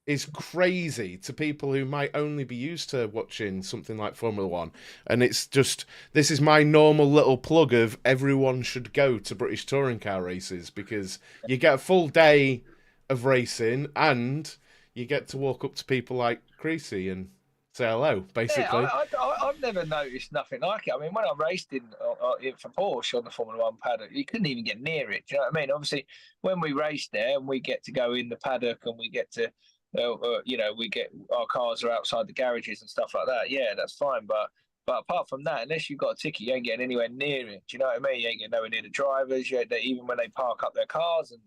is crazy to people who might only be used to watching something like Formula One. And it's just, this is my normal little plug of everyone should go to British touring car races, because you get a full day of racing and you get to walk up to people like Creesy and say hello, basically. Yeah, I've never noticed nothing like it. I mean, when I raced for Porsche on the Formula One paddock, you couldn't even get near it. Do you know what I mean? Obviously, when we race there and we get to go in the paddock and we get to, we get our cars are outside the garages and stuff like that. Yeah, that's fine. But apart from that, unless you've got a ticket, you ain't getting anywhere near it. Do you know what I mean? You ain't getting nowhere near the drivers. Even when they park up their cars and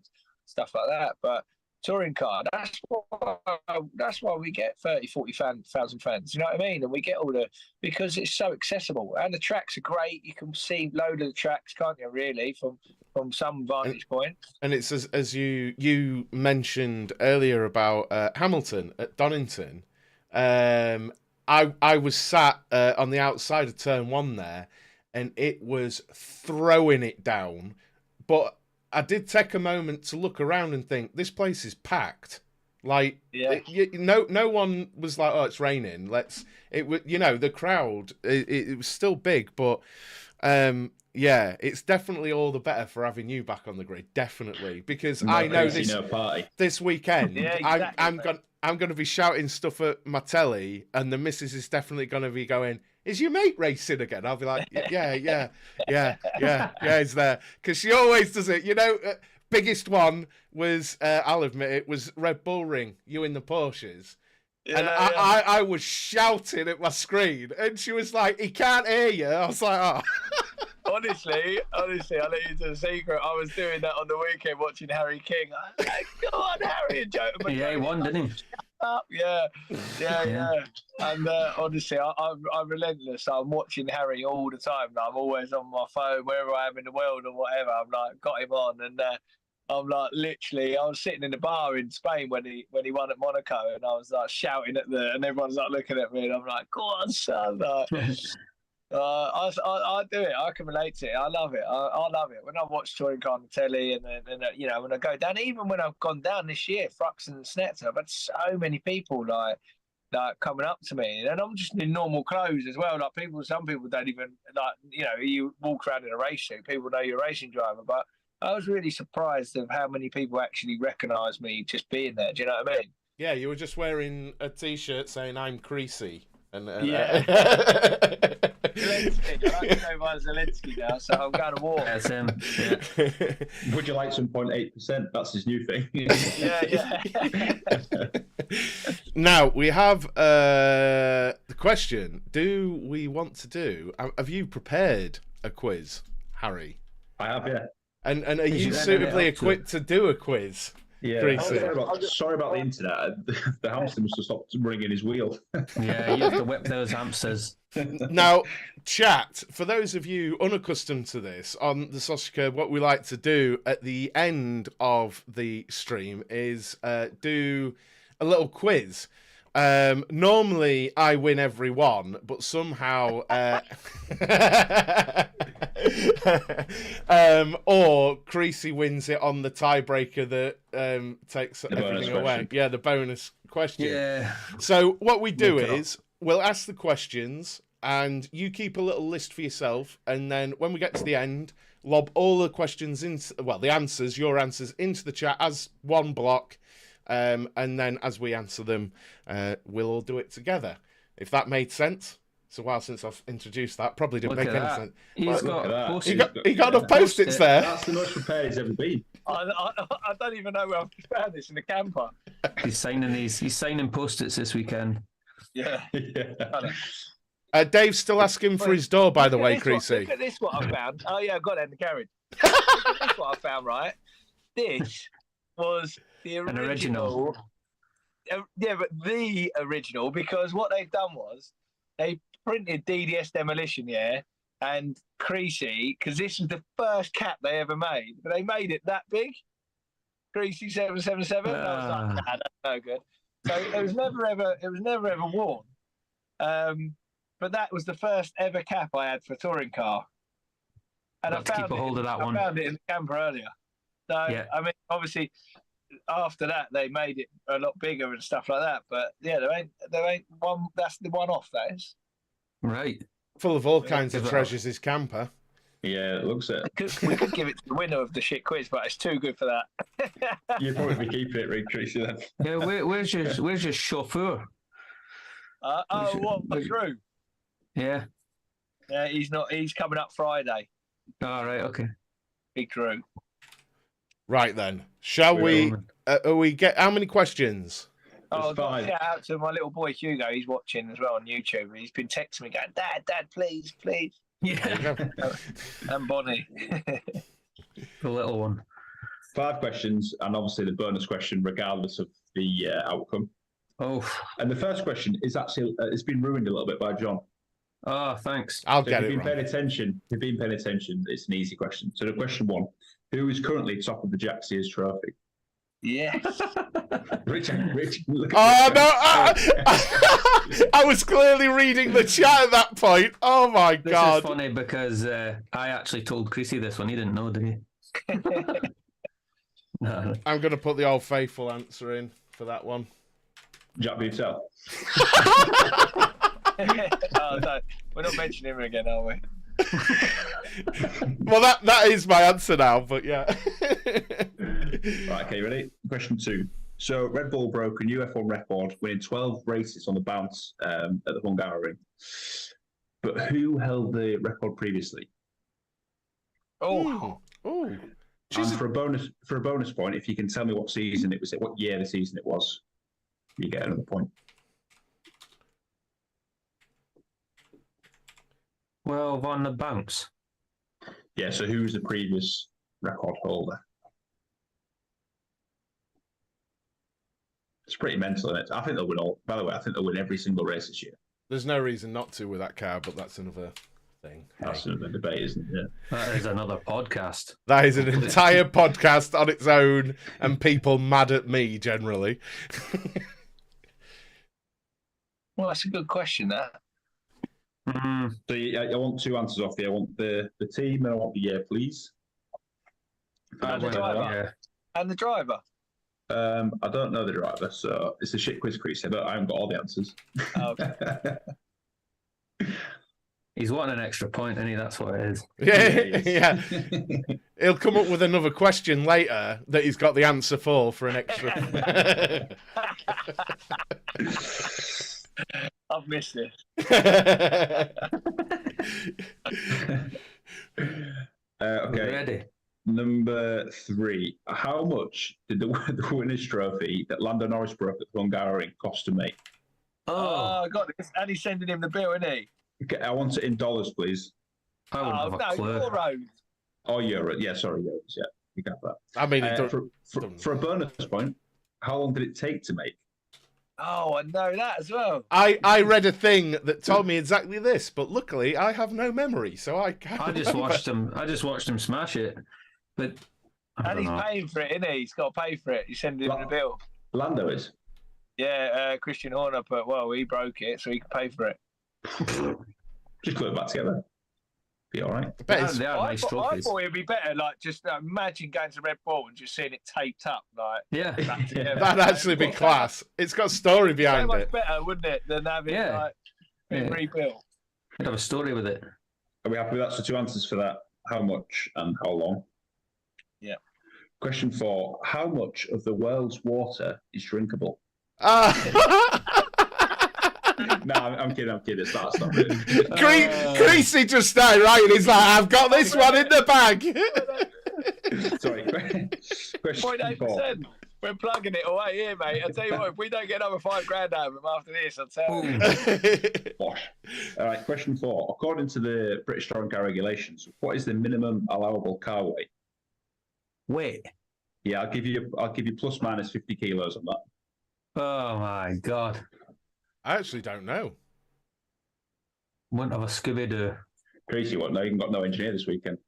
stuff like that. But touring car, that's why we get 40,000 fans. You know what I mean? And we get because it's so accessible and the tracks are great. You can see load of the tracks, can't you? Really, from some vantage point. And it's as you mentioned earlier about Hamilton at Donington. I was sat on the outside of turn 1 there, and it was throwing it down, but I did take a moment to look around and think, this place is packed. Like, no one was like, oh, it's raining. The crowd, it was still big, but it's definitely all the better for having you back on the grid, definitely, because I know this weekend, I'm going to be shouting stuff at my telly, and the missus is definitely going to be going, is your mate racing again? I'll be like, yeah, he's there. Because she always does it. Biggest one was, I'll admit it, was Red Bull Ring, you in the Porsches. Yeah, and I was shouting at my screen, and she was like, he can't hear you. I was like, oh. Honestly, I'll let you into a secret. I was doing that on the weekend watching Harry King. I was like, go on, Harry, and Joe. Yeah, he won, didn't he? Up. Yeah. And honestly, I'm relentless. I'm watching Harry all the time. I'm always on my phone, wherever I am in the world or whatever. I'm like, got him on, and I'm like, literally, I was sitting in the bar in Spain when he won at Monaco, and I was like shouting and everyone's like looking at me, and I'm like, go on, son. I do it. I can relate to it. I love it. I love it. When I watch touring car on the telly, and then when I go down, even when I've gone down this year, Frux and Snetzer, I've had so many people like coming up to me, and I'm just in normal clothes as well. Like some people don't even you walk around in a race suit, people know you're a racing driver, but I was really surprised of how many people actually recognise me just being there. Do you know what I mean? Yeah, you were just wearing a T-shirt saying "I'm Creesy," and Zelensky. I like to go by Zelensky now, so I'm going to war. That's him. Yeah. Would you like some 0.8%? That's his new thing. Yeah. Now we have the question: do we want to do? Have you prepared a quiz, Harry? I have, yeah. And are you suitably equipped to do a quiz? Yeah. Sorry about the internet. The hamster must have stopped ringing his wheel. Yeah, you have to whip those hamsters. Now, chat, for those of you unaccustomed to this, on the Sausage Curb, what we like to do at the end of the stream is do a little quiz. Normally I win every one, but somehow or Creesy wins it on the tiebreaker that takes everything away. Yeah, the bonus question. Yeah. So what we do is we'll ask the questions and you keep a little list for yourself, and then when we get to the end, lob all the questions your answers into the chat as one block. And then as we answer them, we'll all do it together. If that made sense. It's a while since I've introduced that. Probably didn't make any sense. He got enough post-its there. That's the most prepared he's ever been. I don't even know where I've found this in the camper. He's signing post-its this weekend. Yeah. Dave's still asking for his door, by the way, Creesy. Look at this, what I found. Oh, yeah, I've got it in the garage. Look at this, what I found, right? This was the original. Yeah, but the original, because what they've done was they printed DDS Demolition, and Creesy, because this was the first cap they ever made, but they made it that big. Creesy 777. I was like, nah, that's no good. So it was never ever worn. But that was the first ever cap I had for a touring car. And I found it in the camper earlier. So, yeah. I mean, obviously, after that they made it a lot bigger and stuff like that. But yeah, there ain't one. That's the one off. That is Right. Full of all kinds of treasures, his camper. Yeah, it looks it. We could give it to the winner of the shit quiz, but it's too good for that. You'd probably be keeping it, right, Creesy, then. Yeah, where's your chauffeur? What? Drew? Yeah. Yeah, he's not. He's coming up Friday. All right. Okay. Big Drew. Right then, shall we? Get how many questions? I've got to shout out to my little boy Hugo. He's watching as well on YouTube. He's been texting me going, Dad, please. Yeah. And Bonnie. The little one. 5 questions, and obviously the bonus question, regardless of the outcome. Oh. And the first question is actually it's been ruined a little bit by John. Oh, thanks. I'll So get if it you've wrong. been paying attention, it's an easy question. So the question 1: who is currently top of the Jack Sears Trophy? Yes. Richard, look Oh at no! I was clearly reading the chat at that point. Oh my This god! is funny because I actually told Creesy this one. He didn't know, did he? No. I'm going to put the old faithful answer in for that one. Jack Butel. No, we're not mentioning him again, are we? Well, that is my answer now, but yeah. Right, okay, ready? Question 2. So Red Bull broke a new F1 record, winning 12 races on the bounce at the Hungaroring. But who held the record previously? Oh, Oh, And for a bonus point, if you can tell me what season it was, what year the season it was, you get another point. Well, on the bounce. Yeah. So who was the previous record holder? It's pretty mental, isn't it? I think they'll win all. By the way, I think they'll win every single race this year. there's no reason not to with that car, but that's another thing. That's another debate, isn't it? That is another podcast. That is an entire podcast on its own, and people mad at me generally. well, that's a good question. That. So I want 2 answers off here. I want the team and I want the year, please. And the driver. Yeah. And the driver. I don't know the driver, so it's a shit quiz, Creasy. I haven't got all the answers. Oh, okay. He's wanting an extra point, and that's what it is. Yeah. He'll come up with another question later that he's got the answer for an extra. I've missed it. Okay. Ready? Number 3. How much did the winner's trophy that Lando Norris broke at the Hungaroring cost to make? Oh, I got this. And he's sending him the bill, isn't he? Okay, I want it in dollars, please. I wouldn't have a clue. euros. Oh, euro. Yeah, sorry, euros. Yeah, you got that. I mean, For a bonus point, how long did it take to make? Oh, I know that as well. I read a thing that told me exactly this, but luckily I have no memory, so I can't. I just watched him smash it, but And he's paying for it, isn't he? He's got to pay for it. He's sending him the bill. Lando is. Yeah, Christian Horner, but well, he broke it, so he can pay for it. Just glue it back together. Be all right. They are nice I trophies. thought it'd be better, like just imagine going to Red Bull and just seeing it taped up, like Yeah. back together. That'd actually be class. It's got a story So behind much it. better, wouldn't it, than having like it rebuilt? I'd have a story with it. Are we happy with that? So 2 answers for that. How much and how long? Yeah. Question 4. How much of the world's water is drinkable? No, I'm kidding. Stop. Creasy just started writing. He's like, I've got this one in the bag. Sorry. Question 4. 0.8%. We're plugging it away here, mate. I tell you what, if we don't get another $5,000 out of him after this, I'll tell you. Bosh. All right. Question 4. According to the British Touring Car regulations, what is the minimum allowable car weight? Wait. Yeah, I'll give you plus minus 50 kilos on that. Oh my god. I actually don't know. Wouldn't have a Scooby Doo. Creasy one. No, you got no engineer this weekend.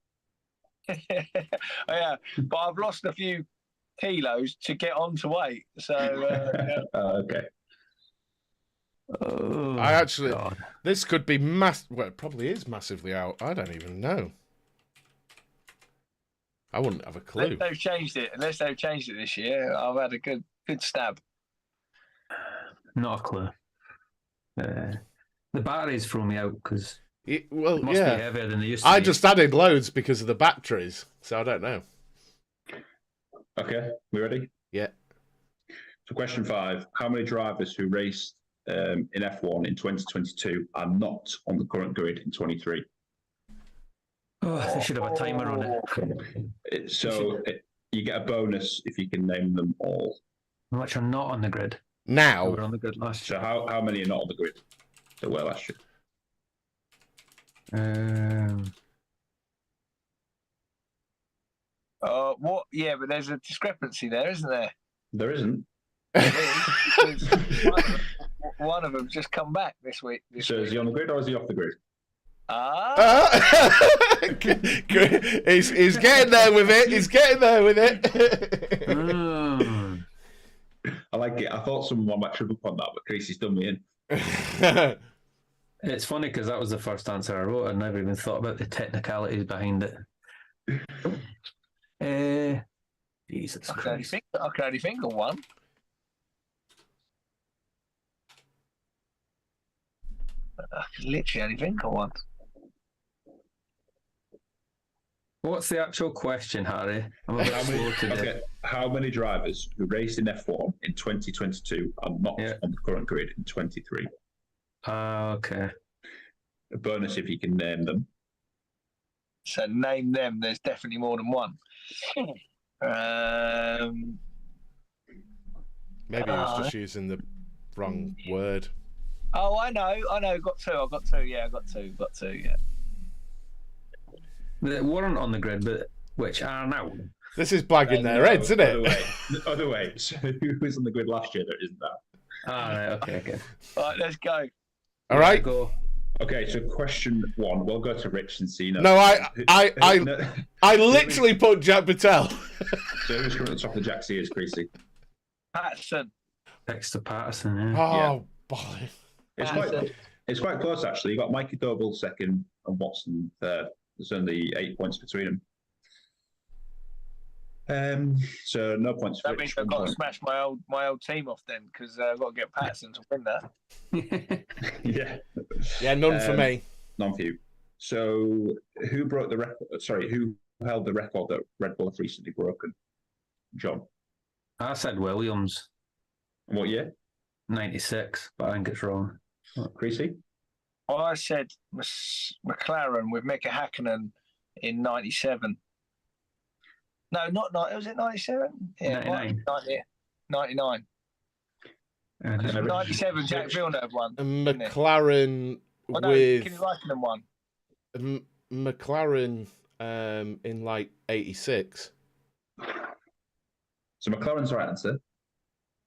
Yeah, but I've lost a few kilos to get on to weight. So, yeah. Okay. Oh, I actually, God. this could be well, it probably is massively out. I don't even know. I wouldn't have a clue. Unless they've changed it this year, I've had a good stab. Not a clue. The batteries throw me out because Well, it must yeah. be heavier than they used to I be. just added loads because of the batteries, so I don't know. Okay, we ready? Yeah. So question 5, how many drivers who raced in F1 in 2022 are not on the current grid in 23? Oh, they should have a timer on it. You get a bonus if you can name them all. Which are not on the grid. They Now, were on the grid last So year. how many are not on the grid that were last year? What? Yeah, but there's a discrepancy there, isn't there? There isn't. One of them just come back this week. So is he on the grid or is he off the grid? he's getting there with it. He's getting there with it. I like it. I thought someone might trip up on that, but Creasy's done me in. It's funny because that was the first answer I wrote. I never even thought about the technicalities behind it. Jesus I can Christ. only think of one. I can literally only think of one. What's the actual question, Harry? I'm a bit slow today. Okay. How many drivers who raced in F1 in 2022 are not on the current grid in 23? Okay. A bonus if you can name them. So name them. There's definitely more than one. Maybe he was just using the wrong word. Oh, I know. Got two. I've got two. Yeah, I got two. Yeah. That weren't on the grid, but which are now. This is blagging their heads, isn't it? Other way. So who was on the grid last year that isn't that? Right, okay. All right, let's go. All right. Go. Okay, so question 1. We'll go to Rich and see. No, I literally put Jack Patel. So who's currently top of the Jack's ears, Creasy? Patterson. Dexter Patterson, yeah. Oh, boy. It's quite close, actually. You got Mikey Doble second and Watson third. There's only 8 points between them. So no points for That means I've got to smash my old team off then, because I've got to get Patterson to win that. Yeah, none for me. None for you. So who broke the record? Sorry, who held the record that Red Bull have recently broken? John. I said Williams. What year? 96, but I think it's wrong. Creasy? Well, I said McLaren with Mika Hakkinen in 97. No, not 90. Was it 97? Yeah, 99. 97, Jack Villeneuve won. McLaren with... Kimi Räikkönen won. McLaren in like 86. So McLaren's the right answer.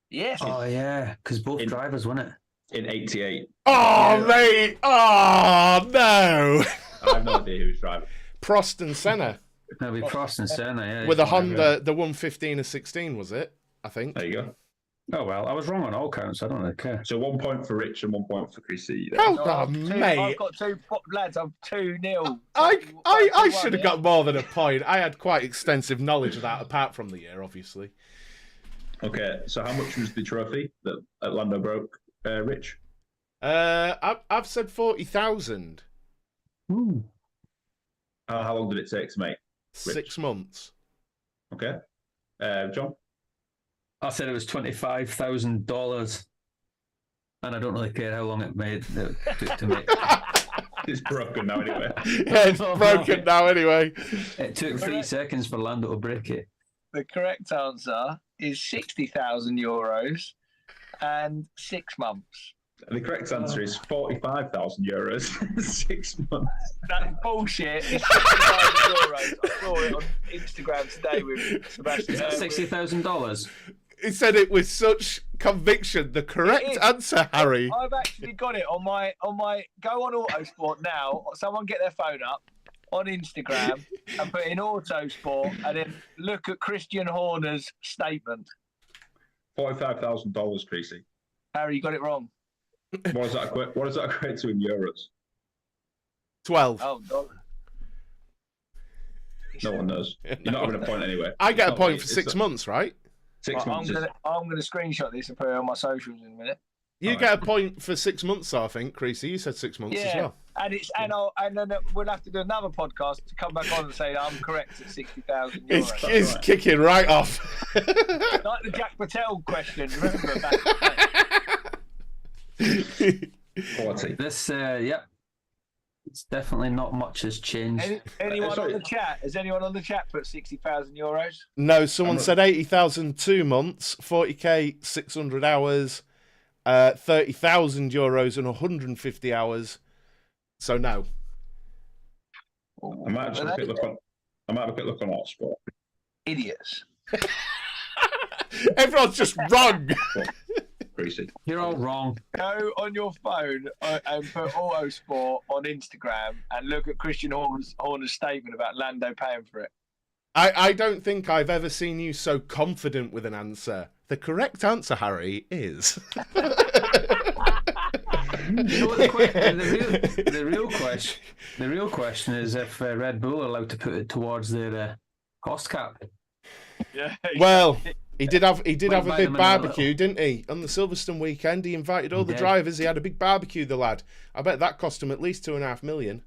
Yes. Oh, yeah, because both drivers won it. In 88. Oh, mate! Oh, no! I have no idea who's driving. Prost and Senna. That'll be Prost and Senna, yeah. With a Honda, the 115 and 16, was it? I think. There you go. Oh, well, I was wrong on all counts. I don't really care. So 1 point for Rich and 1 point for Creasy. Oh, mate. I've got two lads. I'm 2-0. I should have got more than a point. I had quite extensive knowledge of that, apart from the year, obviously. Okay, so how much was the trophy that Lando broke, Rich? I've said 40,000. How long did it take to make? Rich? 6 months. Okay. John? I said it was $25,000, and I don't really care how long it made to make. It's broken now anyway. Yeah, it's broken now anyway. It took 3 seconds for Lando to break it. The correct answer is €60,000 and 6 months. The correct answer is €45,000, 6 months. That is bullshit. It's €60,000. I saw it on Instagram today with Sebastian. Is that $60,000? He said it with such conviction. The correct answer, Harry. I've actually got it on my go on Autosport now. Someone get their phone up on Instagram and put in Autosport and then look at Christian Horner's statement. $45,000, Creasy. Harry, you got it wrong. What does that equate to in euros? 12. Oh, No one knows. You're not having a point anyway. I get a It's point not- for it's 6 not- months, right? 6 months. I'm gonna screenshot this and put it on my socials in a minute. You All get a point for 6 months, I think, Creasy. You said 6 months as Yeah, well. and then we'll have to do another podcast to come back on and say I'm correct at 60,000 It's, euros. it's right. kicking right off. Like the Jack Patel question, remember back in the day? 40. This, yep. It's definitely not much has changed. Anyone on Sorry. the chat? Has anyone on the chat put 60,000 euros? No, someone said 80,000 2 months, 40k 600 hours, 30,000 euros and 150 hours. So no. I might have a quick look on. I might have a quick look on Autosport. Idiots. Everyone's just wrong. Creasy. You're all wrong. Go on your phone and put Autosport on Instagram and look at Christian Horner's statement about Lando paying for it. I don't think I've ever seen you so confident with an answer. The correct answer, Harry, is. You know what the real question is if Red Bull are allowed to put it towards their cost cap. Yeah. Well, he did have Wait, a bite big them in a barbecue, little. didn't he? On the Silverstone weekend, he invited all the did. drivers. He had a big barbecue, the lad. I bet that cost him at least 2.5 million.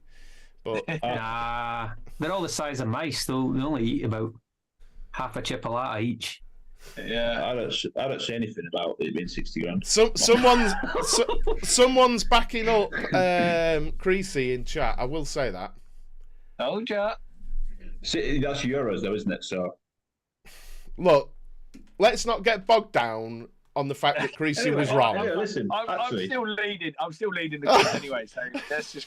But Nah, they're all the size of mice. They only eat about half a chipolata each. Yeah. I don't say anything about it being 60 grand. someone's backing up Creasy in chat. I will say that. Told ya. See, that's euros though, isn't it? So Look, let's not get bogged down on the fact that Creasy was wrong. Yeah, listen, I'm actually, still leading the quiz anyway, so let's just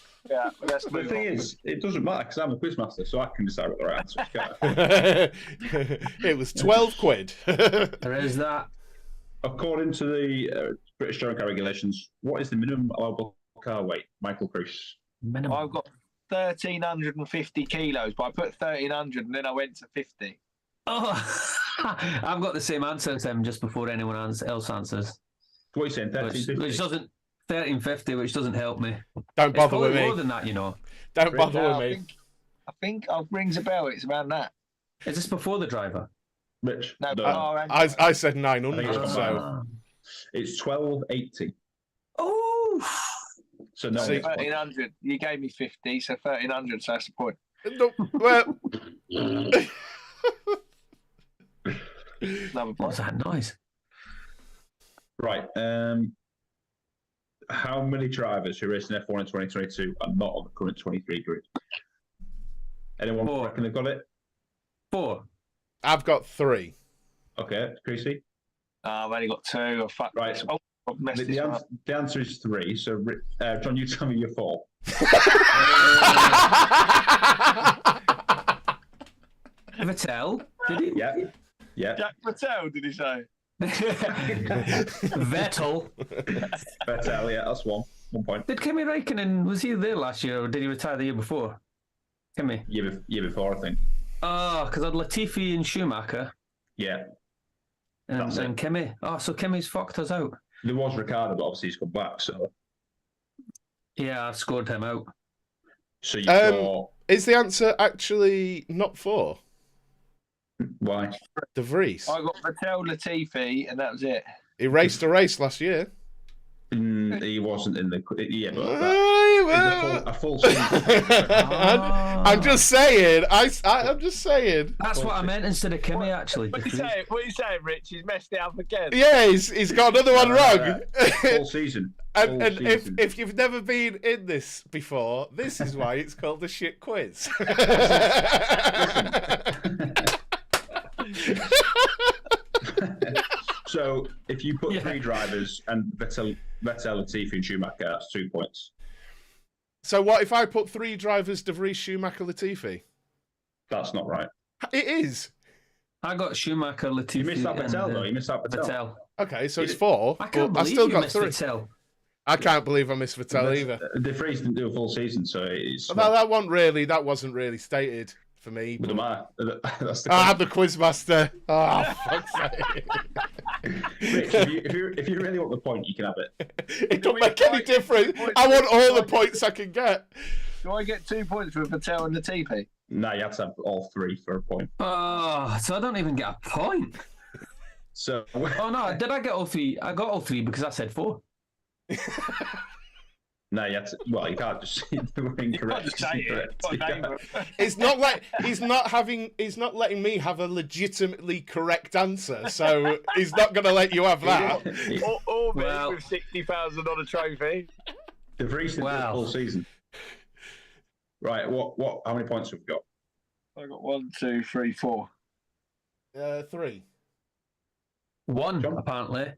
let's the move thing on. is, it doesn't matter because I'm a quizmaster, so I can decide what the right answer is. Can't I? It was 12 quid. There is that. According to the British Touring Car regulations, what is the minimum allowable car weight? Michael Crees. Minimum. I've got 1,350 kilos, but I put 1,300 and then I went to 50. Oh, I've got the same answer as them just before anyone else answers. What are you saying? Which 1350? doesn't 1350, which doesn't help me. Don't It's bother probably with more me. than that, you know. Don't bother No, with me. I think rings a bell. It's around that. Is this before the driver? Rich? No, No. I said I 900, think it's so. It's 1280. Oh, So no. See- 1,300. You gave me 50, so 1,300. So that's the point. No, well, Another point. what's that noise? Right. How many drivers who raced in F1 in 2022 are not on the current 23 grid? Anyone Four. reckon they've got it? 4. I've got 3. Okay, Creasy. I've only got 2. Oh, fuck. Right. Oh, I've messed this up. The answer is 3. So, John, you tell me your 4. Vettel, did he? Yeah. Yeah. Jack Patel, did he say? Vettel. Vettel, yeah, that's 1 point. Did Kimi Räikkönen, was he there last year or did he retire the year before? Kimi. Year before, I think. Oh, because I had Latifi and Schumacher Yeah. and, That's it. and Kimi. Oh, so Kimi's fucked us out. There was Ricardo, but obviously he's come back. So Yeah, I've scored him out. you've got. Is the answer actually not 4? Why? De Vries. I got Patel, Latifi, and that was it. He raced a race last year. He wasn't in the. Yeah, but a full I'm Ah. just saying. I'm just saying. That's what I meant instead of Kimi, actually. What are you saying, Rich? He's messed it up again. Yeah, he's got another one wrong. full season. And Full season. if you've never been in this before, this is why it's called the shit quiz. So if you put 3 drivers and Vettel, Latifi, and Schumacher, that's 2 points. So what if I put 3 drivers, De Vries, Schumacher, Latifi? That's not right. It is. I got Schumacher, Latifi. You missed out Vettel, and, though. You missed out Vettel. Vettel. Okay, so it's 4. I can't but I believe still you got missed 3. Vettel. I can't believe I missed Vettel either. De Vries didn't do a full season, so it's. No, that wasn't really stated for me. Doesn't matter. That's the I'm the quizmaster. Oh, fuck's sake. Rich, if you really want the point, you can have it. It don't make any difference. I want all the points I can get. Do I get 2 points for Patel and Latifi? No, you had to have all 3 for a point. Oh, so I don't even get a point. So, Oh no, did I get all 3? I got all 3 because I said 4. no, you had to. Well, you can't just say they were incorrect. You can't just say it. It's not like he's not letting me have a legitimately correct answer, so he's not going to let you have that. Or Well- with 60,000 on a trophy. They've reached the full season. Right, what? How many points have we got? I got 1, 2, 3, 4. 3. 1, John? apparently.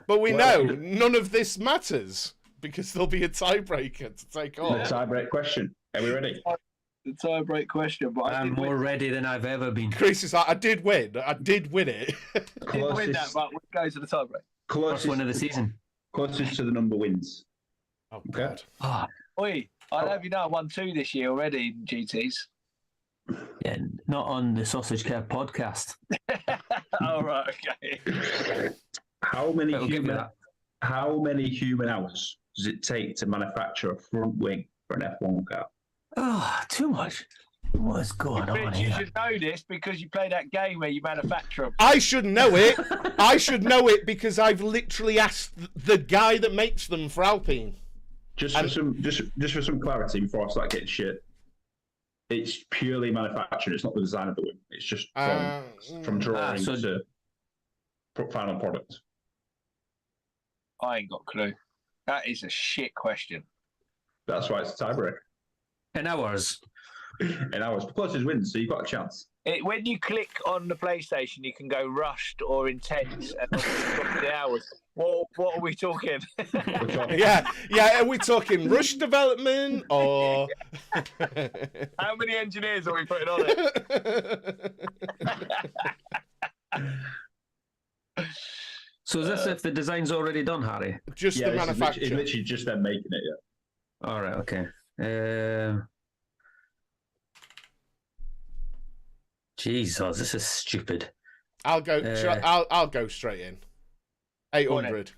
But we know none of this matters because there'll be a tiebreaker to take The off. tiebreak question. Are we ready? The tie-break question, but I I'm did more win. ready than I've ever been. Chris is like, I did win it. I didn't win that, but we go to the tie-break. First win of the season. Closest to the number wins. Oh, God. Oh, Oi, I have you know I won 2 this year already in GTs. yeah, not on the Sausage Kerb podcast. All right, okay. How many It'll give you human hours does it take to manufacture a front wing for an F1 car? Oh, too much. What's going on Bitch, you here? should know this because you play that game where you manufacture them. I should know it. I should know it because I've literally asked the guy that makes them for Alpine. Just for some clarity before I start getting shit. It's purely manufacturing. It's not the design of the wing. It's just from drawing to final product. I ain't got a clue. That is a shit question. That's why it's a tiebreak. In hours. In hours, closest wins, so you've got a chance. When you click on the PlayStation, you can go rushed or intense, and the hours. What are we talking? Yeah. Are we talking rush development or How many engineers are we putting on it? So is this if the design's already done, Harry? just the manufacturer? It's literally just them making it. Yeah. All right, okay. Jesus, this is stupid. I'll go. I'll go straight in. 800.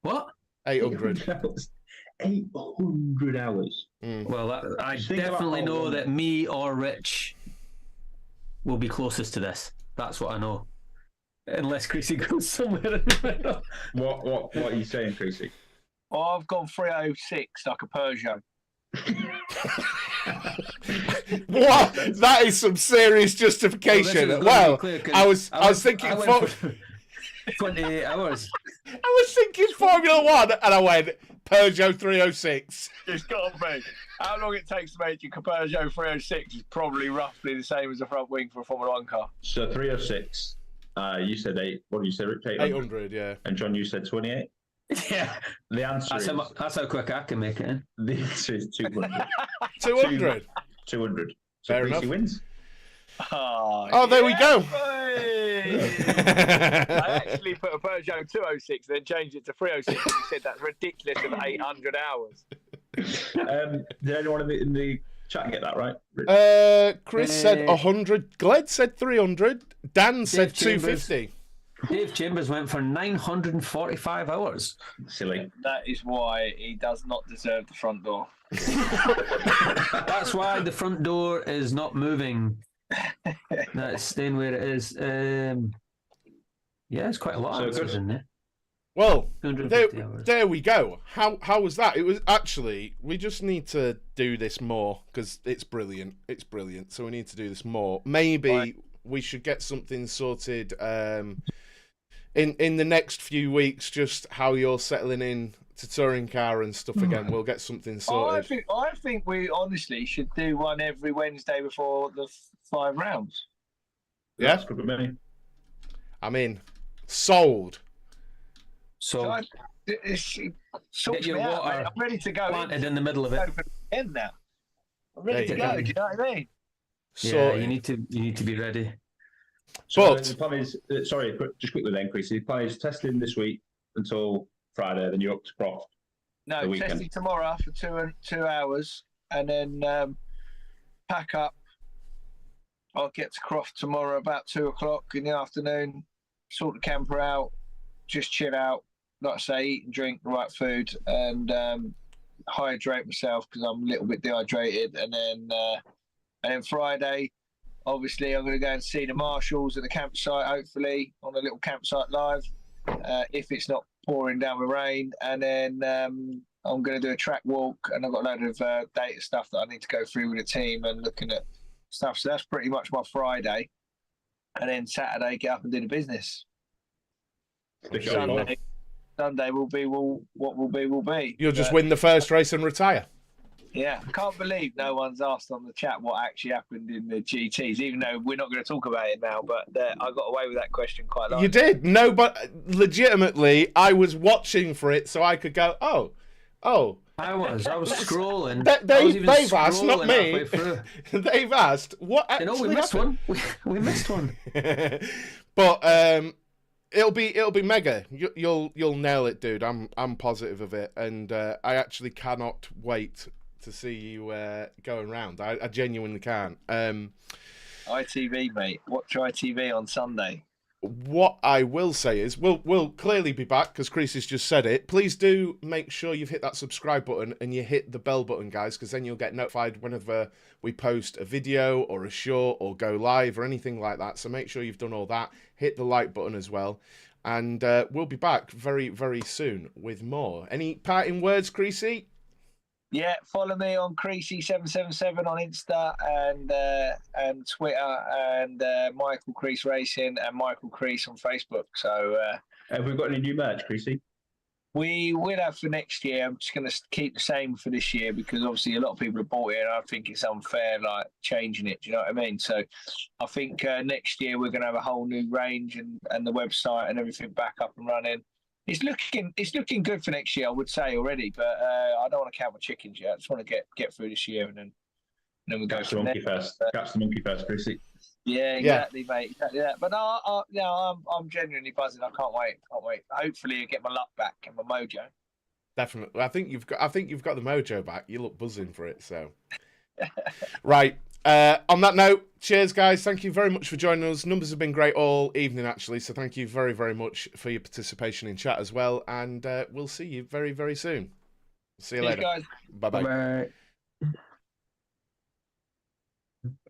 What? 800. 800 hours. Well, I Just think about definitely how know long- that me or Rich will be closest to this. That's what I know. Unless Creasy goes somewhere in the middle. What are you saying, Creesy? Oh, I've gone 306 like a Peugeot. What? That is some serious justification. Well, I was thinking. I went for 28 hours. I was thinking Formula One, and I went Peugeot 306. It's got to be. How long it takes to make your Peugeot 306 is probably roughly the same as a front wing for a Formula 1 car. So 306. You said 8. What did you say, Rich? 800, yeah. And John, you said 28. Yeah. The answer That's how quick I can make it in. The answer is 200. 200. 200. So Fair Creasy enough. wins. Oh, there we go. Hey! I actually put a Peugeot 206 and then changed it to 306 and you said that's ridiculous of 800 hours. Did anyone in the chat get that right? Chris said 100. Gled said 300. Dan said Chambers. 250. Dave Chambers went for 945 hours. Silly. That is why he does not deserve the front door. That's why the front door is not moving. That's staying where it is. Yeah, it's quite a lot So of answers good. in there. Well, 250 hours. there we go. How was that? It was actually, we just need to do this more because it's brilliant. It's brilliant. So we need to do this more. Maybe we should get something sorted in the next few weeks, just how you're settling in to touring car and stuff again. We'll get something sorted. I think we honestly should do one every Wednesday before the 5 rounds. Yeah? That's good with me. I'm in. Sold. So Sorts your me out, water mate. I'm ready to go. planted in the middle of it. In now. I'm ready to There go. you Do you know what I mean? Yeah, Sorted. you need to be ready. So But- the plan is, just quickly then, Creasy, the plan is testing this week until Friday, then you're up to Croft. The No, weekend. testing tomorrow for 2 hours and then pack up. I'll get to Croft tomorrow about 2 o'clock in the afternoon, sort the camper out, just chill out, like I say, eat and drink the right food, and hydrate myself because I'm a little bit dehydrated, and then Friday, obviously, I'm going to go and see the marshals at the campsite, hopefully on a little campsite live, if it's not pouring down with rain, and then I'm going to do a track walk, and I've got a load of data stuff that I need to go through with the team and looking at stuff. So that's pretty much my Friday, and then Saturday get up and do the business. Sunday will be what will be will be. You'll just win the first race and retire. Yeah, I can't believe no one's asked on the chat what actually happened in the GTs, even though we're not going to talk about it now, but I got away with that question quite largely. You did? No, but legitimately, I was watching for it so I could go, oh. I was scrolling. They've asked, not me. They've asked, what actually we missed happened? one. We missed one. But it'll be mega. You'll nail it, dude. I'm positive of it, and I actually cannot wait to see you going around. I genuinely can't. ITV, mate. Watch ITV on Sunday. What I will say is we'll clearly be back because Creesy's just said it. Please do make sure you've hit that subscribe button and you hit the bell button, guys, because then you'll get notified whenever we post a video or a short or go live or anything like that. So make sure you've done all that. Hit the like button as well. And we'll be back very, very soon with more. Any parting words, Creesy? Yeah, follow me on Creesy777 on Insta and Twitter, and Michael Crees Racing and Michael Crees on Facebook. So have we got any new merch, Creesy? We will have for next year. I'm just going to keep the same for this year because obviously a lot of people have bought it and I think it's unfair, like changing it. Do you know what I mean? So I think next year we're going to have a whole new range and the website and everything back up and running. It's looking good for next year, I would say already, but I don't want to count my chickens yet. I just want to get through this year and then we'll go from there. Catch the monkey first, Creesy. Yeah, exactly, mate. Exactly that. But I'm genuinely buzzing. I can't wait. Hopefully, I get my luck back and my mojo. Definitely. I think you've got the mojo back. You look buzzing for it. So, right. On that note, cheers, guys. Thank you very much for joining us. Numbers have been great all evening, actually. So thank you very, very much for your participation in chat as well. And we'll see you very, very soon. See you later, guys. Bye-bye. Bye.